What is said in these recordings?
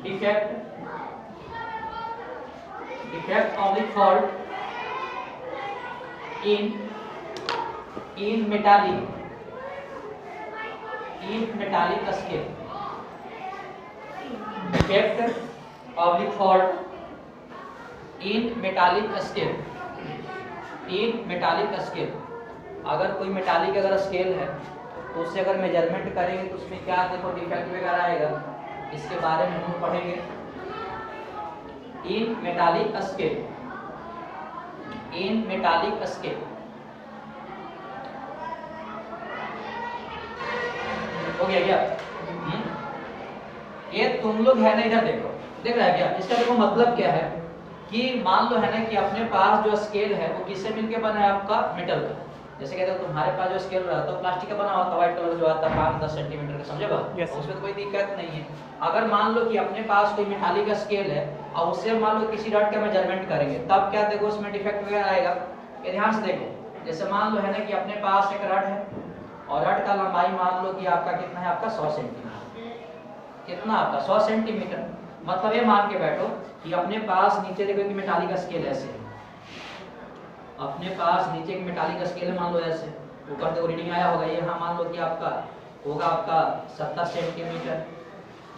defect oblique fault in metallic scale. Defect oblique fault in metallic scale. अगर कोई metallic अगर scale है तो उससे अगर मेजरमेंट करेंगे तो उसमें क्या देखो डिफेक्ट वगैरह आएगा, इसके बारे में हम पढ़ेंगे। इन मेटालिक स्केल हो गया क्या? ये तुम लोग है ना, इधर देखो, देख रहा है क्या? इसका देखो मतलब क्या है कि मान लो है ना कि अपने पास जो स्केल है वो किससे मिलके बना है? आपका मेटल का। जैसे कहते हो तुम्हारे पास जो स्केल रहता है प्लास्टिक का बना होता है, व्हाइट कलर जो आता है 5-10 सेंटीमीटर का, समझे बात? उसमें तो कोई दिक्कत नहीं है। अगर मान लो कि अपने पास कोई मेटालिक का स्केल है और उससे मान लो किसी रड का मेजरमेंट करेंगे, तब क्या देखो उसमें डिफेक्ट वगैरह आएगा। ये ध्यान से देखो, जैसे मान लो है ना कि अपने पास एक रड है और रड का लंबाई मान लो कि आपका कितना है? आपका 100 सेंटीमीटर। कितना? आपका 100 सेंटीमीटर। मतलब ये मान के बैठो कि अपने पास नीचे देखो कि मेटालिक का स्केल ऐसे है, अपने पास नीचे एक मेटालिक स्केल है, मान लो ऐसे, ऊपर देखो रीडिंग आया होगा, यहाँ मान लो कि आपका होगा आपका 70 सेंटीमीटर,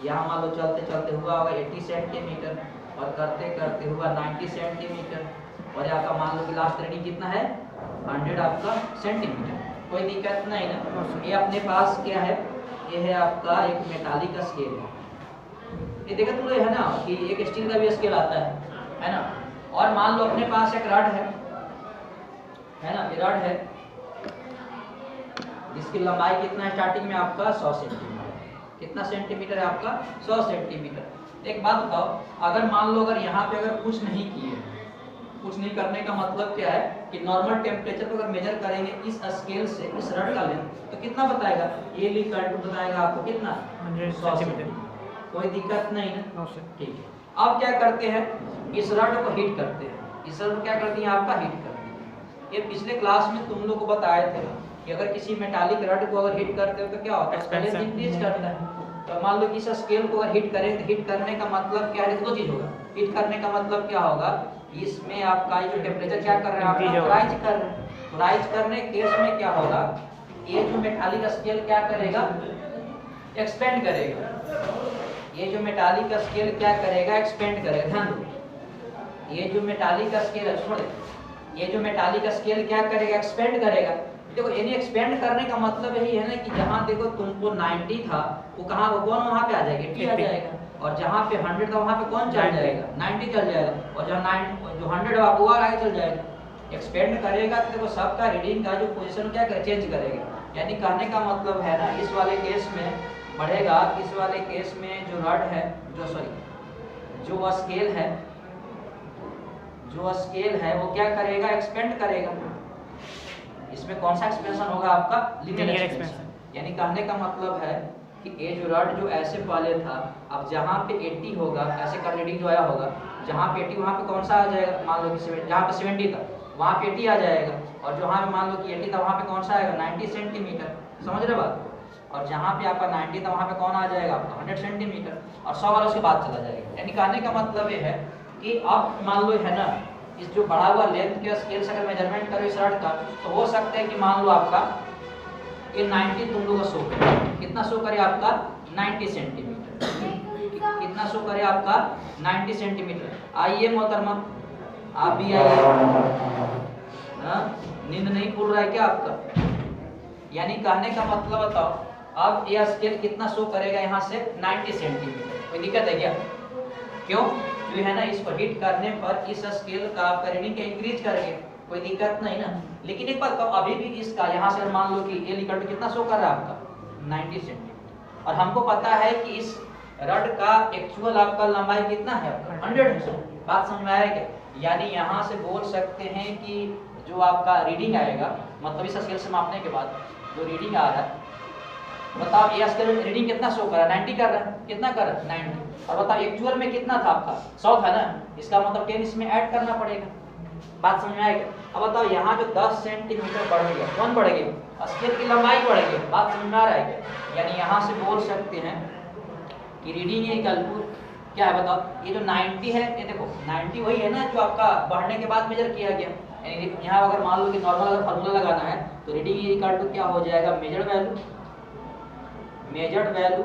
यहाँ मान लो चलते चलते हुआ होगा 80 सेंटीमीटर और करते करते हुआ 90 सेंटीमीटर और आपका मान लो कि लास्ट रीडिंग कितना है? 100 आपका सेंटीमीटर। कोई दिक्कत नहीं ना? ये अपने पास क्या है? ये है आपका एक मेटालिक का स्केल है। ये देखो तुम है ना कि एक स्टील का भी स्केल आता है ना? और मान लो अपने पास एक रड है ना, ये रड है जिसकी लंबाई कितना है? स्टार्टिंग में आपका 100 सेंटीमीटर। कितना सेंटीमीटर है? आपका 100 सेंटीमीटर। एक बात बताओ, अगर मान लो अगर यहाँ पे अगर कुछ नहीं किए, कुछ नहीं करने का मतलब क्या है कि नॉर्मल टेम्परेचर को अगर मेजर करेंगे इस स्केल से, इस रड का लेंथ, तो कितना बताएगा? ये लिक्विड बताएगा आपको कितना? 100 सेंटीमीटर। कोई दिक्कत नहीं ना? ठीक है। अब क्या करते हैं? इस रड को हीट करते हैं। इस रड को क्या करती है? आपका हीट करती है। ये पिछले क्लास में तुम लोग को बताए थे कि अगर किसी मेटालिक रड को अगर हीट करते हो तो क्या होता है? एक्सपेंशन इंक्रीज करता है। तो मान लो कि इस स्केल को अगर हीट करें तो हीट करने का मतलब क्या है? दो चीज होगा। हीट करने का मतलब क्या होगा? इसमें आपका जो टेम्परेचर क्या कर रहे हैं? आपका राइज कर रहे हैं। तो राइज करने केस में क्या होगा? ये जो मेटालिक स्केल क्या करेगा? एक्सपेंड करेगा। ये जो मेटालिक स्केल क्या करेगा? एक्सपेंड करेगा। ध्यान दो, ये जो मेटालिक स्केल है, छोड़, ये जो मेटालिक स्केल क्या करेगा? एक्सपेंड करेगा। देखो यानी एक्सपेंड करने का मतलब यही है ना कि जहाँ देखो तुमको 90 था वो कहाँ, वो कौन वहाँ पे आ जाएगा? 80 आ जाएगा। और जहाँ पे 100 था वहाँ पे कौन चल जाएगा? 90 चल जाएगा। और जहाँ जो 100 है वो आगे चल जाएगा। एक्सपेंड करेगा तो देखो सबका रीडिंग का जो पोजीशन क्या कर चेंज करेगा। यानी कहने का मतलब है ना, इस वाले केस में बढ़ेगा, इस वाले केस में जो रड है, जो स्केल है वो क्या करेगा? एक्सपेंड करेगा। इसमें कौन सा एक्सपेंशन होगा? आपका लीनियर एक्सपेंशन। यानी कहने का मतलब है कि ये जो रड जो ऐसे पहले था, अब जहाँ पे 80 होगा, ऐसे का रीडिंग जो आया होगा, जहाँ पे 80 वहाँ पे कौन सा आ जाएगा? मान लो कि 70, जहाँ पे 70 था वहाँ पे 80 आ जाएगा। और जहाँ पे मान लो कि 80 था वहाँ पे कौन सा आएगा? 90 सेंटीमीटर। समझ रहे बात? और जहाँ पे आपका 90 था वहाँ पे कौन आ जाएगा? आपका 100 सेंटीमीटर। और 100 वाला उसके बाद चला जाएगा। यानी कहने का मतलब ये है कि अब मान लो है ना, इस जो बढ़ा हुआ लेंथ के स्केल से अगर मेजरमेंट करो इस रड का, तो हो सकता है कि मान लो आपका ये 90 तुम लोग का शो करे। कितना शो करे? आपका 90 सेंटीमीटर। कितना शो करे? आपका 90 सेंटीमीटर। आइए मोहतरमा, आप भी आइए। नींद नहीं खुल रहा है क्या आपका? यानी कहने का मतलब बताओ, अब यह स्केल कितना शो करेगा? यहाँ से 90 सेंटीमीटर। कोई दिक्कत है क्या? क्यों? जो है ना, इसको हिट करने पर इस स्केल का आपका रीडिंग इंक्रीज करेंगे, कोई दिक्कत नहीं ना। लेकिन एक बात बताओ, अभी भी इसका यहाँ से मान लो कि ये लिक्विड कितना शो कर रहा है? आपका 90 सेंटीमीटर। और हमको पता है कि इस रड का एक्चुअल आपका लंबाई कितना है? 100 है। बात समझ में आया क्या? यानी यहाँ से बोल सकते हैं कि जो आपका रीडिंग आएगा, मतलब इस स्केल से मापने के बाद जो रीडिंग आ रहा है, बताओ ये स्केल रीडिंग कितना शो कर रहा है? 90 कर रहा है। कितना कर रहा है? 90। और बताओ एक्चुअल में कितना था? आपका 100 था ना। इसका मतलब 10 इसमें ऐड करना पड़ेगा। बात समझ में आएगा? अब बताओ यहाँ जो 10 सेंटीमीटर बढ़ गया, कौन बढ़ गया? स्केल की लंबाई बढ़ गई। बात समझ में आ रहा है क्या? यानी यहाँ से बोल सकते हैं कि रीडिंग इक्वल टू क्या है बताओ, ये जो 90 है, ये देखो 90 वही है ना जो आपका बढ़ने के बाद मेजर किया गया। यानी यहाँ अगर मान लो कि नॉर्मल अगर फार्मूला लगाना है तो रीडिंग इक्वल टू क्या हो जाएगा, मेजर्ड वैल्यू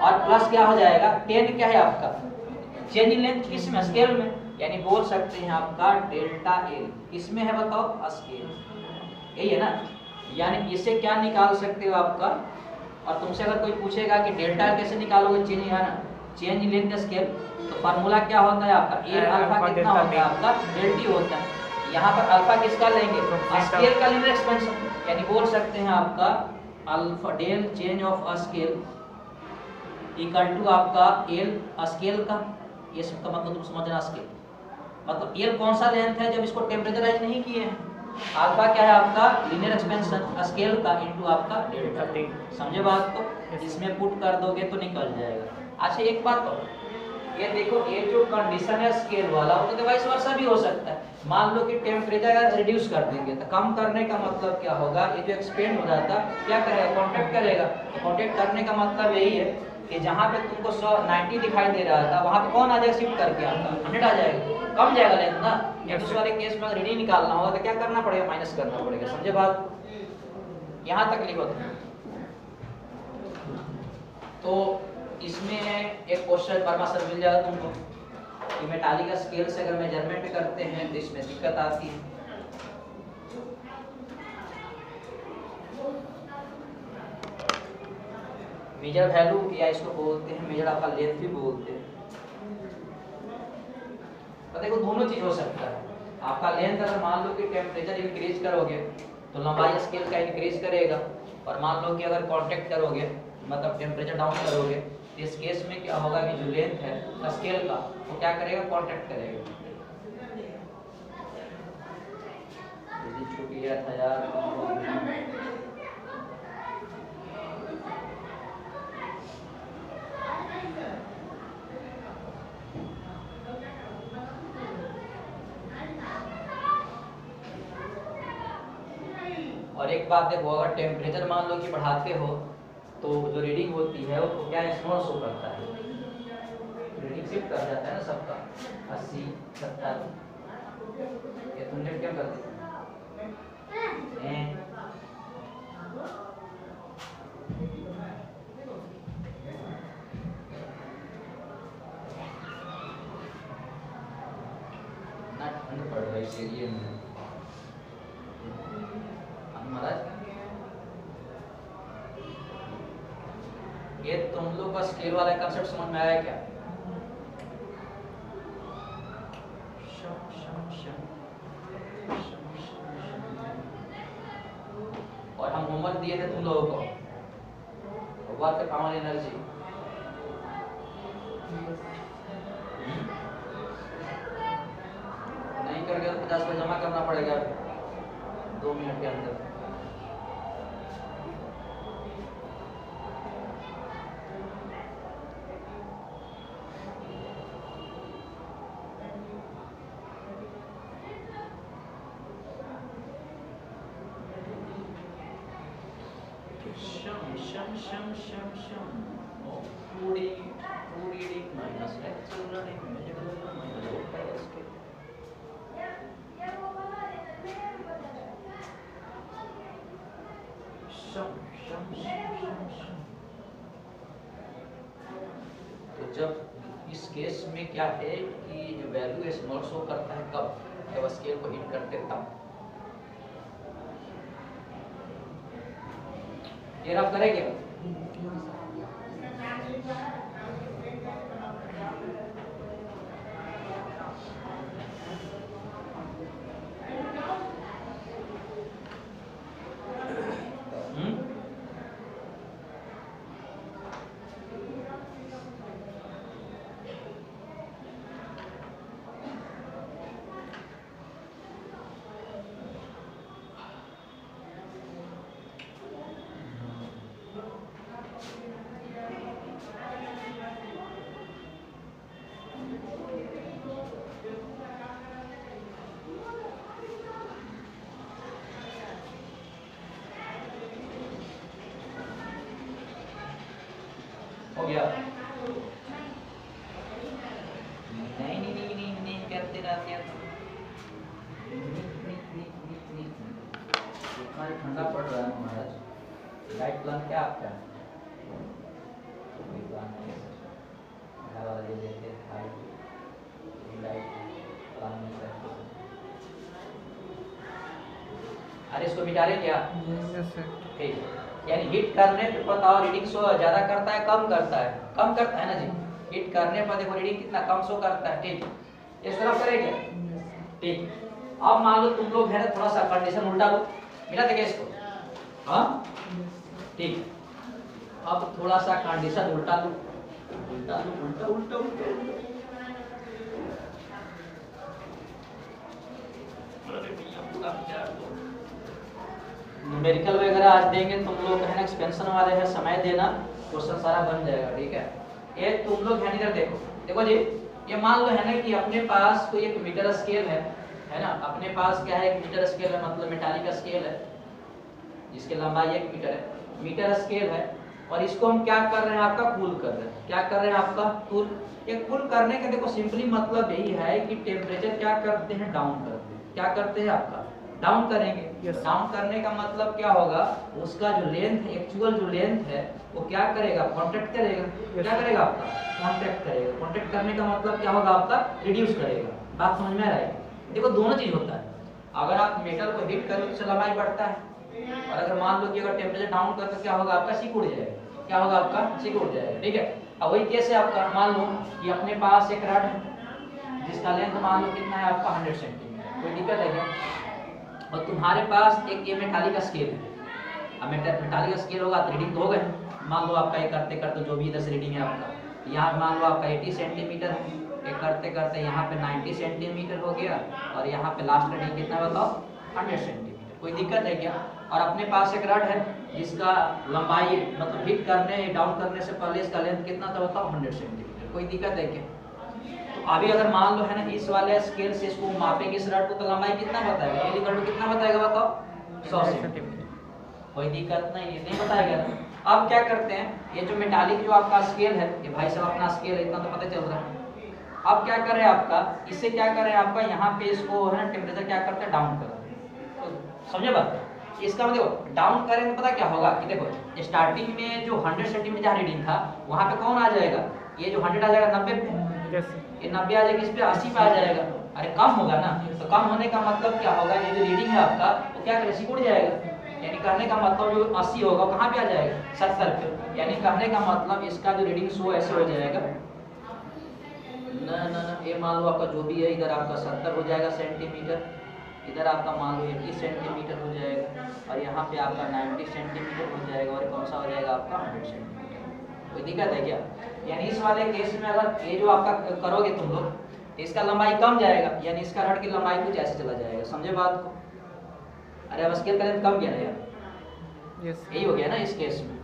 और प्लस क्या हो जाएगा 10 क्या है आपका चेंज इन लेंथ, किस में, स्केल में, यानी बोल सकते हैं आपका डेल्टा एल किस में है बताओ, स्केल, यही है ना। यानी इससे क्या निकाल सकते हो आपका, और तुमसे अगर कोई पूछेगा कि डेल्टा कैसे निकालोगे, चेंज है ना, चेंज इन लेंथ स्केल, तो फार्मूला क्या होता है आपका, ए अल्फा कितना होता है आपका डेल टी होता है। यहाँ पर अल्फा किसका लेंगे, स्केल का लीनियर एक्सपेंशन, यानी बोल सकते हैं आपका alpha del change of scale equal to आपका एल स्केल का, ये सबका मतलब तुम समझना, स्केल मतलब एल कौन सा लेंथ है जब इसको टेम्परेचराइज नहीं किए हैं, अल्फा क्या है आपका लीनियर एक्सपेंशन स्केल का इनटू आपका डेल्टा टी, समझे बात को, इसमें पुट कर दोगे तो निकल जाएगा। अच्छा एक बात तो ये देखो, ये जो कंडीशन है स्केल वाला वो तो वाइस वर्सा भी हो सकता है। मान लो कि टेम्परेचर रिड्यूस कर देंगे तो कम करने का मतलब क्या होगा, ये जो एक्सपेंड हो जाता क्या करेगा, कॉन्ट्रैक्ट करेगा। कॉन्ट्रैक्ट करने का मतलब यही है कि जहाँ पे तुमको 90 दिखाई दे रहा था वहाँ पे कौन आ जाएगा, शिफ्ट करके आपका 100 आ जाएगा, कम जाएगा लेंथ ना। या दूसरे वाले केस में अगर रीडिंग निकालना होगा तो क्या करना पड़ेगा, माइनस करना पड़ेगा, समझे बात, यहाँ तक लिखो। तो इसमें एक क्वेश्चन वर्मा सर मिल जाएगा तुमको कि मेटालिक स्केल से अगर मेजरमेंट करते हैं तो इसमें दिक्कत आती है। मेजर वैल्यू या इसको बोलते हैं मेजर आपका लेंथ भी बोलते हैं। तो देखो दोनों चीज हो सकता है, आपका लेंथ अगर मान लो कि टेम्परेचर इंक्रीज करोगे तो लंबाई स्केल का इंक्रीज करेगा, और मान लो कि अगर कांटेक्ट करोगे मतलब टेम्परेचर डाउन करोगे तो इस केस में क्या होगा कि जो लेंथ है स्केल का वो क्या करेगा, कांटेक्ट करेगा। छूट गया था यार, और एक बात देखो, अगर टेम्परेचर मान लो कि बढ़ाते हो तो जो रीडिंग होती है वो क्या स्मॉल शो करता है, रीडिंग शिफ्ट कर जाता है ना सबका 80 70, ये तुमने क्या कर दिया ना, ठंड पड़ रही है एरिया में महाराज। ये तुम लोग का स्केल वाला कंसेप्ट समझ में आया क्या? और हम होमवर्क दिए थे तुम लोगों को, वर्क पावर एनर्जी, नहीं करके तो 50 रुपये जमा करना पड़ेगा 2 मिनट के अंदर। तो जब इस केस में क्या है कि जो वैल्यू स्मॉल शो करता है कब, जब स्केल को हिट करते तब। ये आप करेंगे हो गया। चलती रहती है। इतना ठंडा पड़ रहा है महाराज। लाइट प्लान क्या आपका है? अरे इसको मिटा रहे क्या? ठीक, यानी हिट करने पे बताओ रीडिंग शो ज्यादा करता है कम करता है? कम करता है ना जी। हिट करने पर देखो रीडिंग कितना कम शो करता है। ठीक, इस तरफ करेंगे। ठीक, अब मान लो तुम लोग है ना थोड़ा सा कंडीशन उल्टा लो, मिला देगा इसको। हाँ ठीक, अब थोड़ा सा कंडीशन उल्टा लो, उल्टा लो, उल्टा उल्टा उल्टा न्यूमेरिकल वगैरह आज देंगे तुम लोग है ना, एक्सपेंशन वाले हैं, समय देना, क्वेश्चन सारा बन जाएगा। ठीक है, ये तुम लोग है इधर देखो, देखो जी, ये मान लो है ना कि अपने पास कोई एक मीटर स्केल है ना, अपने पास क्या है, एक मीटर स्केल है, मतलब मेटालिक स्केल है जिसकी लंबाई 1 मीटर है, मीटर स्केल है, और इसको हम क्या कर रहे हैं, आपका कूल कर रहे हैं। क्या कर रहे हैं, आपका कूल। ये कूल करने का देखो सिंपली मतलब यही है कि टेम्परेचर क्या करते हैं, डाउन करते हैं। क्या करते हैं, आपका डाउन करेंगे। डाउन करने का मतलब क्या होगा, उसका जो लेंथ है, एक्चुअल जो लेंथ है, वो क्या करेगा, कांटेक्ट करेगा। क्या करेगा, आपका कांटेक्ट करेगा। कांटेक्ट करने का मतलब क्या होगा, आपका रिड्यूस करेगा। बात समझ में आ रहा है? देखो दोनों चीज होता है, अगर आप मेटल को हीट करें तो लंबाई बढ़ता है, और अगर मान लो कि अगर टेम्परेचर डाउन कर तो क्या होगा, आपका सिक उड़ जाएगा। क्या होगा, आपका सिक उड़ जाएगा। ठीक है, अब वही केस है आपका, मान लो कि अपने पास एक रड है जिसका लेंथ मान लो कितना है, आपका 100 सेंटीमीटर, कोई दिक्कत है क्या? और तुम्हारे पास एक ये मेटालिक स्केल है। अब मेटालिक स्केल होगा तो रीडिंग तो हो गए, मान लो आपका ये करते करते जो भी इधर से रीडिंग है आपका, यहाँ मान लो आपका 80 सेंटीमीटर है, ये करते करते यहाँ पे 90 सेंटीमीटर हो गया, और यहाँ पे लास्ट रीडिंग कितना बताओ, 100 सेंटीमीटर। कोई दिक्कत है क्या? और अपने पास एक रड है जिसका लंबाई मतलब हिट करने डाउन करने से पहले इसका लेंथ कितना था बताओ, 100 सेंटीमीटर। कोई दिक्कत है क्या? तो अभी अगर मान लो है ना इस वाले स्केल से इसको मापेंगे इस रड को, तो लंबाई कितना बताएगा, ये लिखा कितना बताएगा बताओ, 100 सेंटीमीटर। कोई दिक्कत नहीं, नहीं बताएगा ना। अब क्या करते हैं, ये जो मेटालिक जो आपका स्केल है, ये भाई साहब अपना स्केल है, इतना तो पता चल रहा है। अब क्या करें आपका, इससे क्या करें आपका, यहाँ पे इसको है ना टेम्परेचर क्या करते हैं, डाउन करते हैं। तो समझे बात? इसका मतलब डाउन करेंगे तो पता क्या होगा कि देखो स्टार्टिंग में जो 100 सेंटीमीटर रीडिंग था, वहाँ पे कौन आ जाएगा, ये जो 100 आ जाएगा 90 पे, ये 90 आ जाएगा, इस पे 80 पे आ जाएगा। अरे कम होगा ना, तो कम होने का मतलब क्या होगा, ये जो रीडिंग है आपका वो क्या करे, सिकुड़ जाएगा। यानी कहने का मतलब जो 80 होगा कहाँ पे आ जाएगा, 70 पे। यानी कहने का मतलब इसका जो रीडिंग शो ऐसे हो जाएगा, ना ना ना, ये मान लो आपका जो भी है, इधर आपका 70 हो जाएगा सेंटीमीटर, इधर आपका मान लो 80 सेंटीमीटर हो जाएगा, और यहाँ पे आपका 90 सेंटीमीटर हो जाएगा, और कौन सा हो जाएगा आपका 100 सेंटीमीटर। कोई दिक्कत है क्या? यानी इस वाले केस में अगर ये जो आपका करोगे तुम लोग, इसका लंबाई कम जाएगा, यानी इसका रड की लंबाई कुछ ऐसे चला जाएगा। समझे बात को? अरे अब स्केल का लेंथ कम गया ना यार, यही हो गया ना इस केस में।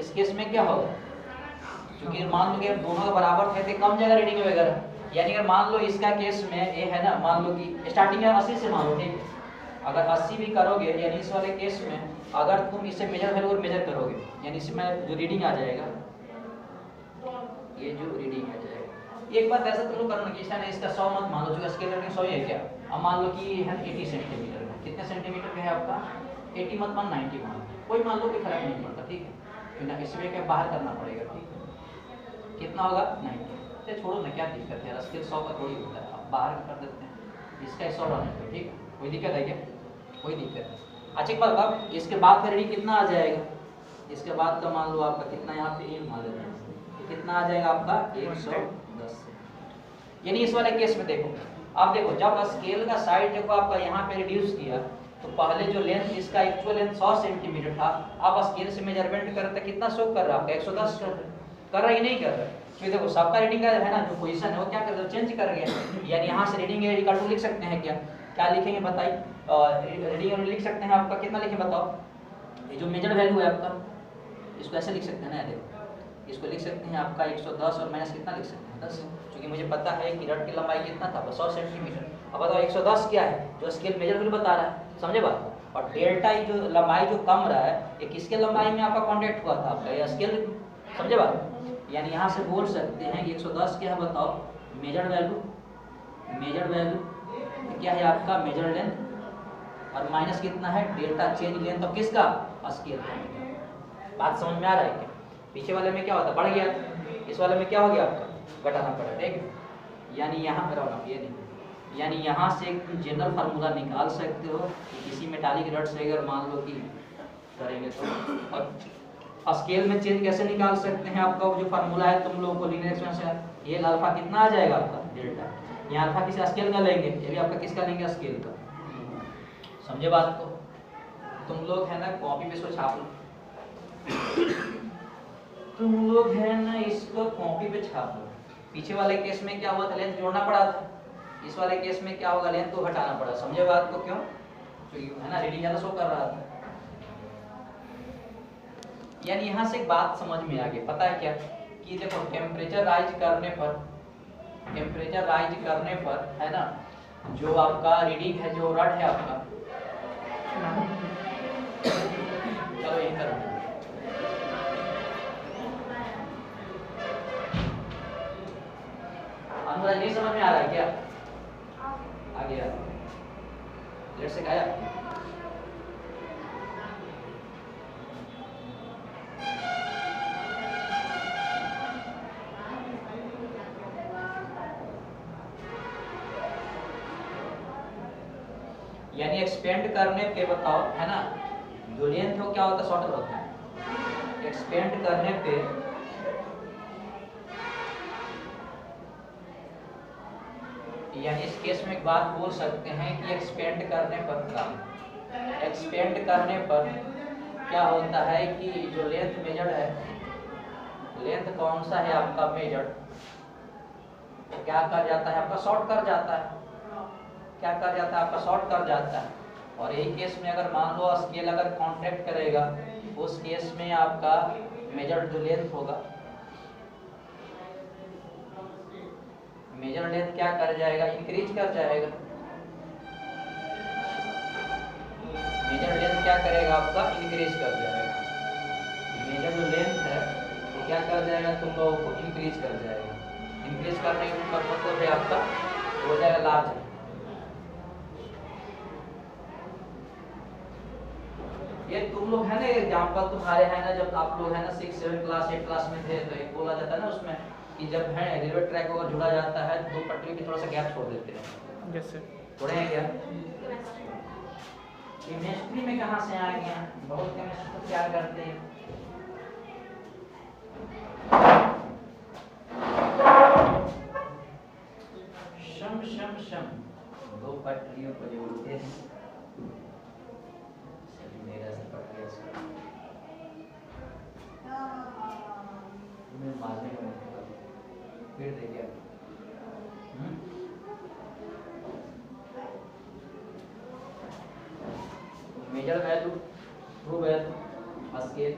इस केस में क्या होगा, क्योंकि मान लो कि दोनों का बराबर थे तो कम जाएगा रीडिंग वगैरह। यानी अगर मान लो इसका केस में ये है ना, मान लो कि स्टार्टिंग में 80 से मान लो, ठीक है, अगर 80 भी करोगे, यानी इस वाले केस में अगर तुम इसे मेजर वैल्यू और मेजर करोगे, यानी इसमें जो रीडिंग आ जाएगा, ये जो रीडिंग आ जाएगा, एक बात ऐसा तुम लोग करना कि इसका 100 मत मान लो, जो स्केल रीडिंग 100 ही है क्या। अब मान लो कि है 80 सेंटीमीटर में, कितने सेंटीमीटर का है आपका, 80 मत मान 90 मान, कोई मान लो कि फर्क नहीं पड़ता। ठीक है, इसमें क्या बाहर करना पड़ेगा। ठीक है, कितना होगा 90। छोड़ो ना, क्या दिक्कत है, स्केल 100 का थोड़ी होता है, अब बाहर कर देते हैं, इसका 100 रहने दो। ठीक है, कोई दिक्कत है क्या? कोई दिक्कत नहीं। अच्छा एक बात बताओ, इसके बाद का रीडिंग कितना आ जाएगा, इसके बाद का मान लो आपका कितना, यहाँ पे ये मान लेते हैं, कितना आ जाएगा आपका 110। यानी इस वाले केस में देखो, आप देखो जब स्केल का साइड देखो आपका यहाँ पे रिड्यूस किया, तो पहले जो लेंथ इसका एक्चुअल लेंथ 100 सेंटीमीटर था, आप स्केल से मेजरमेंट करते कितना शो कर रहा है आपका, 110 कर रहा है, नहीं कर रहा है। तो देखो सबका रीडिंग का है ना जो पोजीशन है वो क्या कर रहा है, चेंज कर गया। यानी यहाँ से रीडिंग इक्वल टू लिख सकते हैं क्या, क्या लिखेंगे बताइए, रीडिंग लिख सकते हैं आपका कितना लिखें बताओ, ये जो मेजर वैल्यू है आपका, इसको ऐसे लिख सकते हैं ना, देखो इसको लिख सकते हैं आपका 110 और माइनस कितना लिख सकते हैं 10, क्योंकि मुझे पता है कि रड की लंबाई कितना था 100 सेंटीमीटर। अब बताओ 110 क्या है, जो स्केल मेजर वैल्यू बता रहा है, समझे बात। और डेल्टा जो लंबाई जो कम रहा है, ये किसके लंबाई में आपका कॉन्टेक्ट हुआ था आपका, ये स्केल, समझे बात। यानी यहाँ से बोल सकते हैं कि 110 क्या है बताओ, मेजर वैल्यू मेजर वैल्यू क्या है आपका मेजर लेंथ और माइनस कितना है डेल्टा चेंज लेंथ ऑफ किसका स्केल का। बात समझ में आ रहा है क्या? पीछे वाले में क्या होता बढ़ गया, इस वाले में क्या हो गया आपका घटाना पड़ा, ठीक। यानी यहाँ मेरा ये नहीं, यानी यहाँ से एक जनरल फार्मूला निकाल सकते हो कि किसी मेटालिक रड से अगर मान लो कि करेंगे तो, और स्केल में चेंज कैसे निकाल सकते हैं आपका जो फार्मूला है तुम लोगों को लीनियर एक्सपेंशन ये अल्फा कितना आ जाएगा आपका डेल्टा, यहाँ अल्फा किसी स्केल का लेंगे, ये भी आपका किसका लेंगे स्केल का। समझे बात को? तुम लोग है ना कॉपी पे छाप लो, तुम लोग है ना इसको कॉपी पे छाप लो। पीछे वाले केस में क्या हुआ था लेंथ जोड़ना पड़ा था, इस वाले केस में क्या होगा लेंथ को घटाना पड़ा। समझे बात को? क्यों? क्योंकि है ना रीडिंग ज्यादा शो कर रहा था। यानी यहाँ से एक बात समझ में आ गई, पता है क्या कि देखो टेम्परेचर राइज करने पर है ना जो आपका रीडिंग है जो रड है आपका, चलो यही करो अनुराग नहीं समझ में आ रहा है क्या? आ गया लेट से गाया यानी एक्सपेंड करने पे बताओ है ना जो लेंथ हो क्या होता है शॉर्टर होता है। एक्सपेंड करने पे यानी इस केस में एक बात बोल सकते हैं कि एक्सपेंड करने पर क्या होता है कि जो लेंथ मेजर्ड है, लेंथ कौन सा है आपका मेजर्ड, क्या कर जाता है आपका शॉर्ट कर जाता है, क्या कर जाता है आपका शॉर्ट कर जाता है। और यही केस में अगर मान लो स्केल अगर कॉन्ट्रैक्ट करेगा उस केस में आपका मेजर्ड जो लेंथ होगा, मेजर लेंथ क्या कर जाएगा इंक्रीज कर जाएगा। मेजर लेंथ क्या करेगा आपका इंक्रीज कर जाएगा। मेजर जो लेंथ है वो क्या कर जाएगा तुम लोगों को इंक्रीज कर जाएगा। इंक्रीज करने का मतलब है आपका हो जाएगा लार्ज। ये तुम लोग है ना एग्जाम्पल तुम्हारे है ना जब आप लोग है ना 6, 7 क्लास 8 क्लास में थे तो एक बोला जाता है ना उसमें कि जब है रेलवे ट्रैक को जुड़ा जाता है दो पटरी की थोड़ा सा गैप छोड़ देते हैं। जैसे थोड़े हैं क्या? केमिस्ट्री में कहाँ से आ गया, बहुत केमिस्ट्री तो क्या करते हैं। शम शम शम दो पटरियों को जोड़ते हैं। मेरा से पटरिया मारने का फिर देखिए measure value true value scale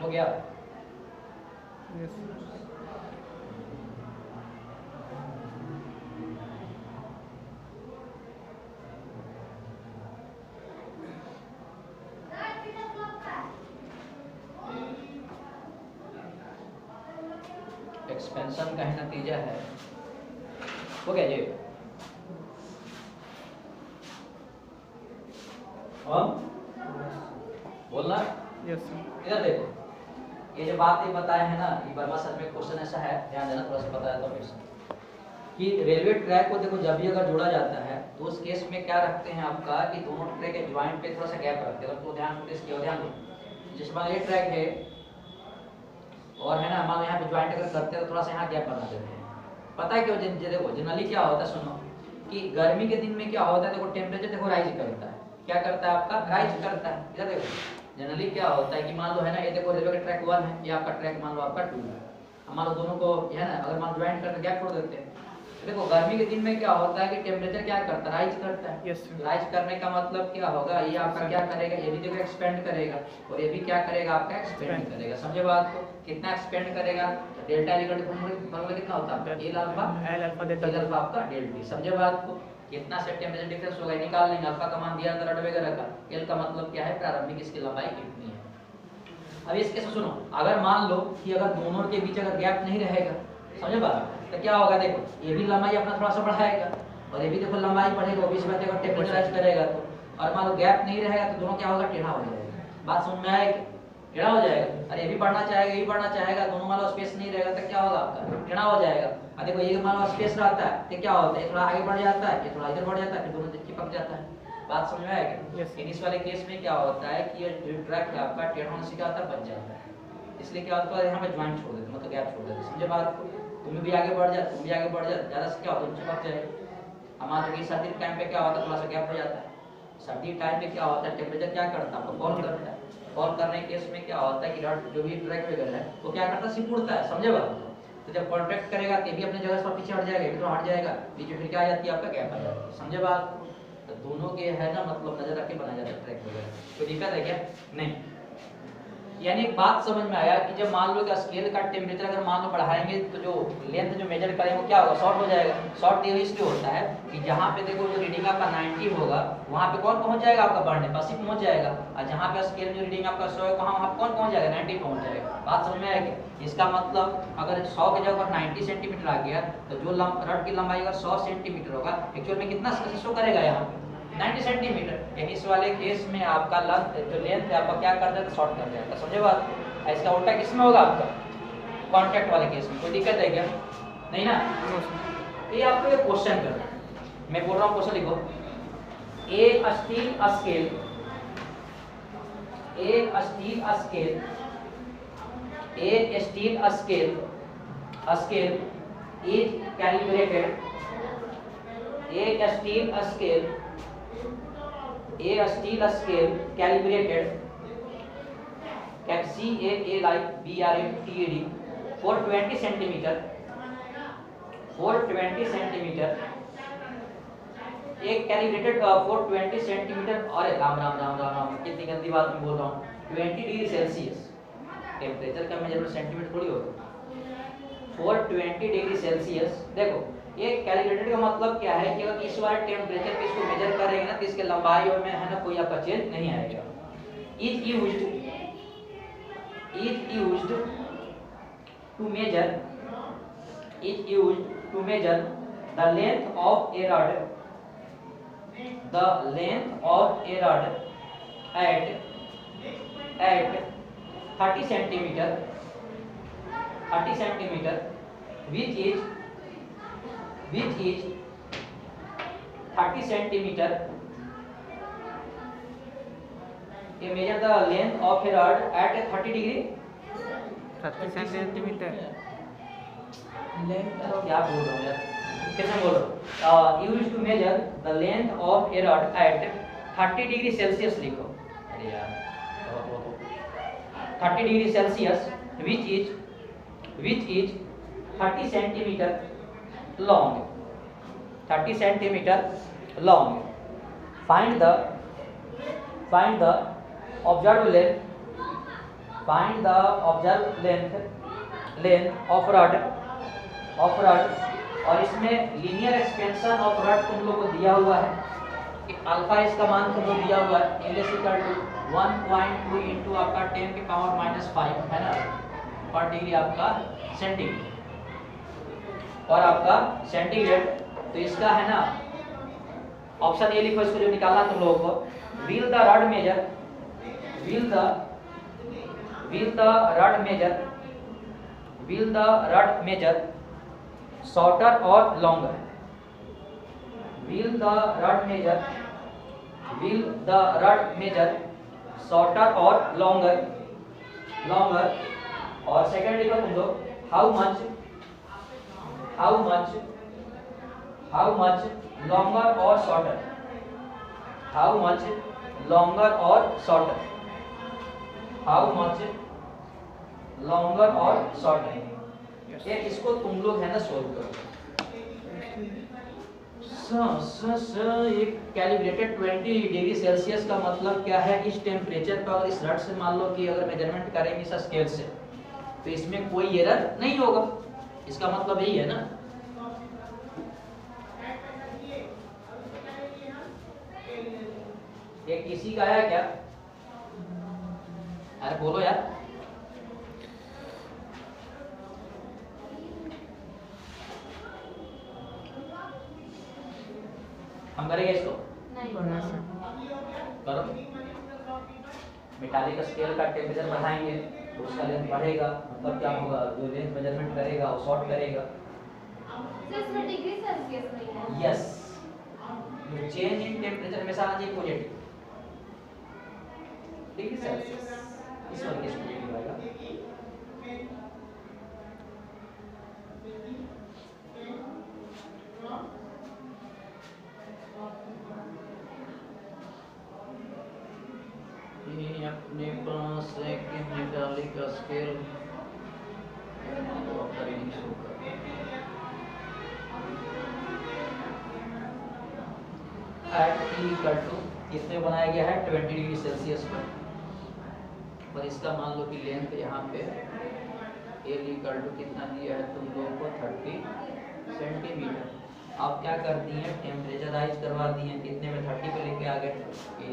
हो गया। एक्सपेंशन का ही नतीजा है। हो गया ये बोलना। इधर देखो ये जो बात ये बताया है ना कि वर्मा सर में क्वेश्चन ऐसा है, ध्यान देना थोड़ा सा बताया था फिर से कि रेलवे ट्रैक को देखो जब भी अगर जोड़ा जाता है तो उस केस में क्या रखते हैं आपका कि दोनों ट्रैक के ज्वाइंट पे थोड़ा सा गैप रखते हैं। तो ध्यान इसके ध्यान दो, जिसमें ये ट्रैक है और है ना मान लो यहाँ पे ज्वाइंट अगर करते हैं तो थोड़ा सा यहाँ गैप बना देते हैं। पता है क्यों? देखो जनरली क्या होता है, सुनो कि गर्मी के दिन में क्या होता है, देखो टेम्परेचर देखो राइज करता है। क्या करता है आपका? राइज करता है। इधर देखो जनरली क्या होता है कि मान लो है ना ये देखो रेलवे का ट्रैक 1 है, ये आपका ट्रैक मान लो आपका 2 है। मान लो दोनों को है ना अगर मान ज्वाइंट करके गैप छोड़ देते हैं, देखो गर्मी के दिन में क्या होता है कि टेम्परेचर क्या करता है? राइज करता है। राइज करने का मतलब क्या होगा, ये आपका क्या करेगा, ये भी देखो एक्सपेंड करेगा और ये भी क्या करेगा आपका एक्सपेंड करेगा। समझे बात को? कितना एक्सपेंड करेगा? डेल्टा इक्वल टू फॉर्मूला कितना होता है? एल अल्फा आपका डेल्टा टी। समझे बात को? कितना से टेम्परेचर डिफरेंस होगा निकाल लेंगे। अल्फा का मान दिया था रड वगैरह का, एल का मतलब क्या है प्रारंभिक इसकी लंबाई कितनी है। अब इसके से सुनो, अगर मान लो कि अगर दोनों के बीच अगर गैप नहीं रहेगा, समझे बात, तो क्या होगा, देखो ये भी लंबाई अपना थोड़ा सा बढ़ाएगा और ये भी देखो लंबाई बढ़ेगा, वो भी इसमें देखो टेम्परेचर राइज करेगा तो, और मान लो गैप नहीं रहेगा तो दोनों क्या होगा, टेढ़ा हो जाएगा। बात समझ में आएगी? टेढ़ा हो जाएगा। और ये भी बढ़ना चाहेगा, ये भी बढ़ना चाहेगा, दोनों मान लो स्पेस नहीं रहेगा तो क्या होगा आपका, टेढ़ा हो जाएगा। और देखो ये मान लो स्पेस रहता है तो क्या होता है, थोड़ा आगे बढ़ जाता है, ये थोड़ा इधर बढ़ जाता है, फिर दोनों चिपक जाता है। बात समझ में आएगी? इस वाले केस में क्या होता है कि ये जो ट्रैक है आपका टेढ़ा होने से क्या होता है, बच जाता है। इसलिए क्या होता है यहाँ पे ज्वाइंट छोड़ देते, मतलब गैप छोड़ देते। समझे बात को? तुम भी आगे बढ़ जा, तुम भी आगे बढ़ जा, ज्यादा से क्या होता है चिपक जाएगा। हमारे की सर्दी टाइम पे क्या होता है, थोड़ा सा गैप हो जाता है। सर्दी टाइम पे क्या होता है, टेम्परेचर क्या करता है आपको फॉल करता है। फॉल करने के केस में क्या होता है कि रड जो भी ट्रैक वगैरह है वो क्या करता है, सिकुड़ता है। समझे बात? तो जब कॉन्ट्रैक्ट करेगा तो भी अपने जगह से पीछे हट जाएगा, ये भी तो हट जाएगा, बीच में फिर क्या आ जाती है आपका गैप आ जाता है। समझे बात? तो दोनों के है ना मतलब नजर रख के बनाया जाता है ट्रैक वगैरह। कोई दिक्कत है क्या? नहीं। यानी एक बात समझ में आया कि जब मान लो कि स्केल का टेम्परेचर अगर मान लो बढ़ाएंगे तो जो लेंथ जो मेजर करेंगे वो क्या होगा, शॉर्ट हो जाएगा। शॉर्ट ये इसलिए होता है कि जहाँ पे देखो जो रीडिंग आपका 90 होगा वहाँ पे कौन पहुँच जाएगा आपका बढ़ने, 80 पहुँच जाएगा। और जहाँ पे स्केल जो रीडिंग आपका 100 है वहाँ कौन पहुँच जाएगा, 90 पहुँच जाएगा। बात समझ में आएगी? इसका मतलब अगर 100 की जगह 90 सेंटीमीटर आ गया तो जो रड की लंबाई अगर 100 सेंटीमीटर होगा, एक्चुअल में कितना शो करेगा यहाँ पे 90 सेंटीमीटर। इस वाले केस में आपका जो लेंथ है आपका क्या कर देता, शॉर्ट कर देता। समझे बात? इसका उल्टा किसमें होगा आपका, कॉन्ट्रैक्ट वाले केस में। कोई दिक्कत है क्या? नहीं ना? ये आपको एक क्वेश्चन करना है, मैं बोल रहा हूँ क्वेश्चन लिखो। एक स्टील स्केल, एक स्टील स्केल, एक steel scale, scale is calibrated, एक steel scale, a steel scale calibrated CALIBRATED for 20 centimeter, for 20 centimeter, एक कैलिब्रेटेड for 20 सेंटीमीटर। अरे राम राम राम राम राम, कितनी गंदी बात मैं बोल रहा हूँ। 20 डिग्री सेल्सियस टेम्परेचर का मेजरमेंट सेंटीमीटर थोड़ी होगा। for 20 डिग्री सेल्सियस, देखो ये कैलिब्रेटेड का मतलब क्या है कि अगर इस वाले टेम्परेचर पे इसको मेजर करेंगे ना तो इसके लंबाई में है ना कोई आपका चेंज नहीं आएगा। Is used to measure, is used to measure the length of a rod, the length of a rod at 30 centimetre, 30 centimetre, which is 30 centimeter. You measure the length of a rod at 30 degree. 30 centimetre length क्या बोल रहा हूँ यार, कैसे बोल रहा हूँ। Used to measure the length of a rod at 30 degree Celsius लिखो। अरे यार 30 degree Celsius, which is 30 centimetre long, 30 centimeter long. Find the observed length, find the observed length of rod, और इसमें लीनियर एक्सपेंशन ऑफ रड तुम लोग को दिया हुआ है कि अल्फा इसका मान तुम लोग दिया हुआ है L is equal to 1.2 into आपका 10 की पावर -5 है ना पर डिग्री आपका सेंटीग्रेड, और आपका सेंटीग्रेड। तो इसका है ना ऑप्शन ए लिखो, इसको जो निकालना तुम लोगों को। Will the rod measure, will the will the rod measure shorter or longer? Will the rod measure shorter or longer? और सेकंडली को तुम लोग how much longer or shorter? How much longer or shorter? How much longer or shorter? ये इसको तुम लोग है ना सोल्व करो। एक कैलिब्रेटेड 20 डिग्री सेल्सियस का मतलब क्या है? इस टेम्परेचर पर अगर इस रड से मान लो कि अगर मेजरमेंट करेंगे इस स्केल से तो इसमें कोई एरर नहीं होगा। इसका मतलब यही है ना। ये किसी का है क्या? अरे बोलो यार। हम करेंगे इसको? नहीं करो। मेटालिक स्केल का टेम्परेचर बढ़ाएंगे तो उसका लेंथ बढ़ेगा, मतलब क्या होगा? जो लेंथ मेजरमेंट करेगा वो शॉर्ट करेगा। इसमें डिग्री सेल्सियस नहीं है। यस, चेंज इन टेम्परेचर हमेशा आना चाहिए पॉजिटिव डिग्री सेल्सियस। इस वाले केस में डिग्री आएगा। अपने पास एक मेटालिक स्केल इसमें बनाया गया है 20 डिग्री सेल्सियस पर इसका मान लो कि लेंथ यहाँ पे एल इक्वल टू कितना दिया है तुम लोगों को 30 सेंटीमीटर। आप क्या कर दिए? टेम्परेचर राइज करवा दिए। कितने में? 30 पे लेके आ गए।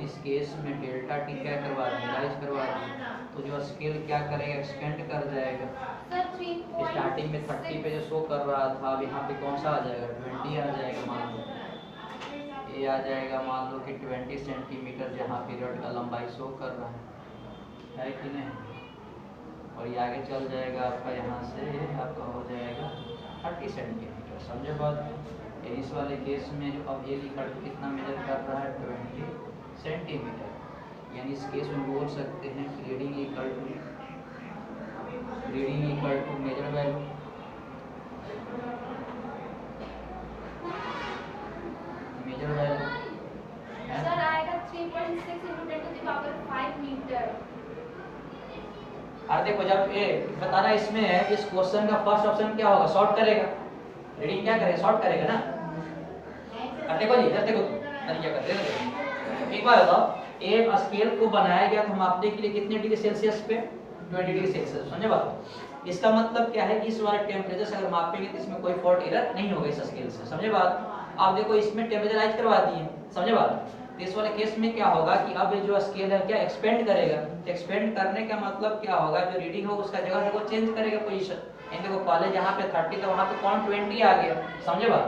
इस केस में डेल्टा टी क्या करवा दिए? राइज करवा दिए। तो जो स्केल क्या करेगा? एक्सपेंड कर जाएगा। स्टार्टिंग में 30 पे जो शो कर रहा था अब यहाँ पे कौन सा आ जाएगा? 20 आ जाएगा। मान लो ये आ जाएगा मान लो कि 20 सेंटीमीटर जहाँ पे रड का लंबाई शो कर रहा है कि नहीं? और ये आगे चल जाएगा आपका यहाँ से आपका हो जाएगा 30 सेंटीमीटर। समझे बात? इस वाले केस में जो अब ये लिखा तो कितना मेजर कर रहा है? 20 सेंटीमीटर। यानी इस केस में बोल सकते हैं reading equal to measure value sir आएगा 3.6 × 10⁵ मीटर। और देखो जब ये बताना इसमें है इस क्वेश्चन का फर्स्ट ऑप्शन क्या होगा? शॉर्ट करेगा। रीडिंग क्या करेगा? शॉर्ट करेगा ना। देखो जी इधर देखो क्या कर रहे हैं। एक बार बताओ, एक स्केल को बनाया गया तो मापने के लिए कितने डिग्री सेल्सियस पे? 20 डिग्री सेल्सियस। समझे बात? इसका मतलब क्या है कि इस वाले टेम्परेचर से अगर मापेंगे तो इसमें कोई फॉल्ट एरर नहीं होगा इस स्केल से। समझे बात? आप देखो इसमें टेम्परेचर राइज करवा दिए। समझे बात? तो इस वाले केस में क्या होगा कि अब ये जो स्केल है क्या एक्सपेंड करेगा। एक्सपेंड करने का मतलब क्या होगा? जो रीडिंग होगा उसका जगह से वो चेंज करेगा पोजीशन। देखो पहले जहाँ पे 30 था वहाँ पे कौन 20 आ गया। समझे बात?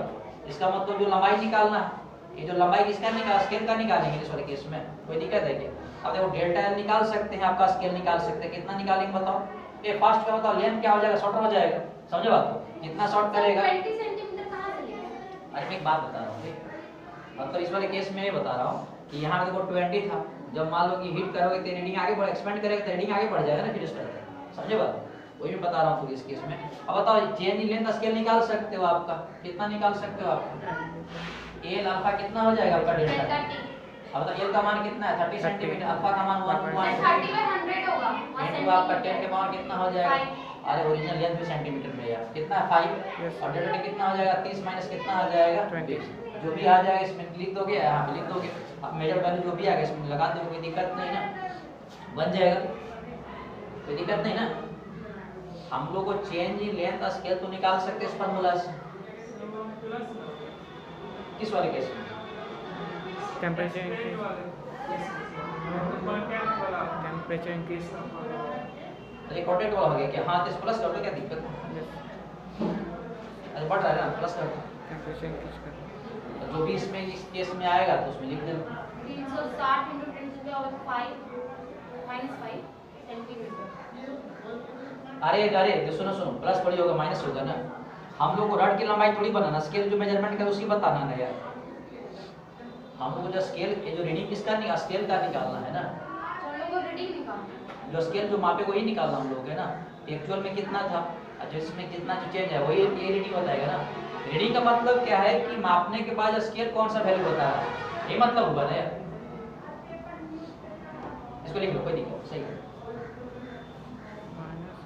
इसका मतलब जो लंबाई निकालना है, ये जो लंबाई किसका निकाल स्केल का निकालेंगे इस वाले केस में। कोई दिक्कत है क्या? अब देखो डेल्टा एल निकाल सकते हैं, आपका स्केल निकाल सकते हैं। कितना निकालेंगे बताओ? ये फर्स्ट का बताओ लेंथ क्या हो जाएगा? शॉर्टर हो जाएगा। समझे बात? जितना शॉर्ट करेगा। 20 सेंटीमीटर कहाँ से लेंगे? अरे मैं एक बात बता रहा हूँ, मतलब इस वाले केस में ये बता रहा हूँ कि यहाँ देखो 20 था। जब मान लो कि हीट करोगे तो रीडिंग आगे बढ़ एक्सपेंड करेगा तो रीडिंग आगे बढ़ जाएगा ना फिर इस तरह। समझे बात? वही मैं बता रहा हूँ इस केस में। अब बताओ चेंज इन लेंथ स्केल निकाल सकते हो आपका। कितना निकाल सकते हो आप? एल अल्फा कितना हो जाएगा आपका? डेल्टा। अब बताओ एल का मान कितना है? 30 सेंटीमीटर। अल्फा का मान 1 30/100 होगा। तो आपका 10 के पावर कितना हो जाएगा? अरे ओरिजिनल लेंथ भी सेंटीमीटर में यार कितना है? 5। और डेल्टा कितना हो जाएगा? 30 माइनस कितना हो जाएगा? 20। जो भी आ जाएगा इसमें लिख दोगे, यहाँ पे लिख दोगे। अब मेजर वैल्यू जो भी आ गया इसमें लगा दोगे, कोई दिक्कत नहीं ना, बन जाएगा। कोई दिक्कत नहीं ना। हम लोग को चेंज इन लेंथ स्केल तो निकाल सकते हैं इस फार्मूला से। किस वाले केस में? टेम्परेचर इंक्रीज अरे कॉन्टेक्ट वाला हो गया क्या? हाँ तो इस प्लस कर दो, क्या दिक्कत है? अरे बढ़ रहा है ना, प्लस कर दो। टेम्परेचर इंक्रीज कर जो भी इसमें इस केस में आएगा तो उसमें लिख देना 360 × 10⁵ -5 सेंटीमीटर। अरे अरे सुनो सुनो, प्लस थोड़ी होगा माइनस होगा ना। हम लोग को रड की लंबाई थोड़ी बनाना, स्केल जो मेजरमेंट कर उसकी बताना ना यार। हम लोग को जो स्केल के जो रीडिंग किसका नहीं, स्केल का निकालना है ना। हम लोग को रीडिंग निकालना जो स्केल जो मापे वही निकालना हम लोग है ना। एक्चुअल में कितना था, जिसमें कितना जो चेंज है वही ये रीडिंग बताएगा ना। रीडिंग का मतलब क्या है कि मापने के बाद स्केल कौन सा वैल्यू बता रहा है, ये मतलब हुआ ना यार। इसको लिख लो, कोई दिक्कत सही है।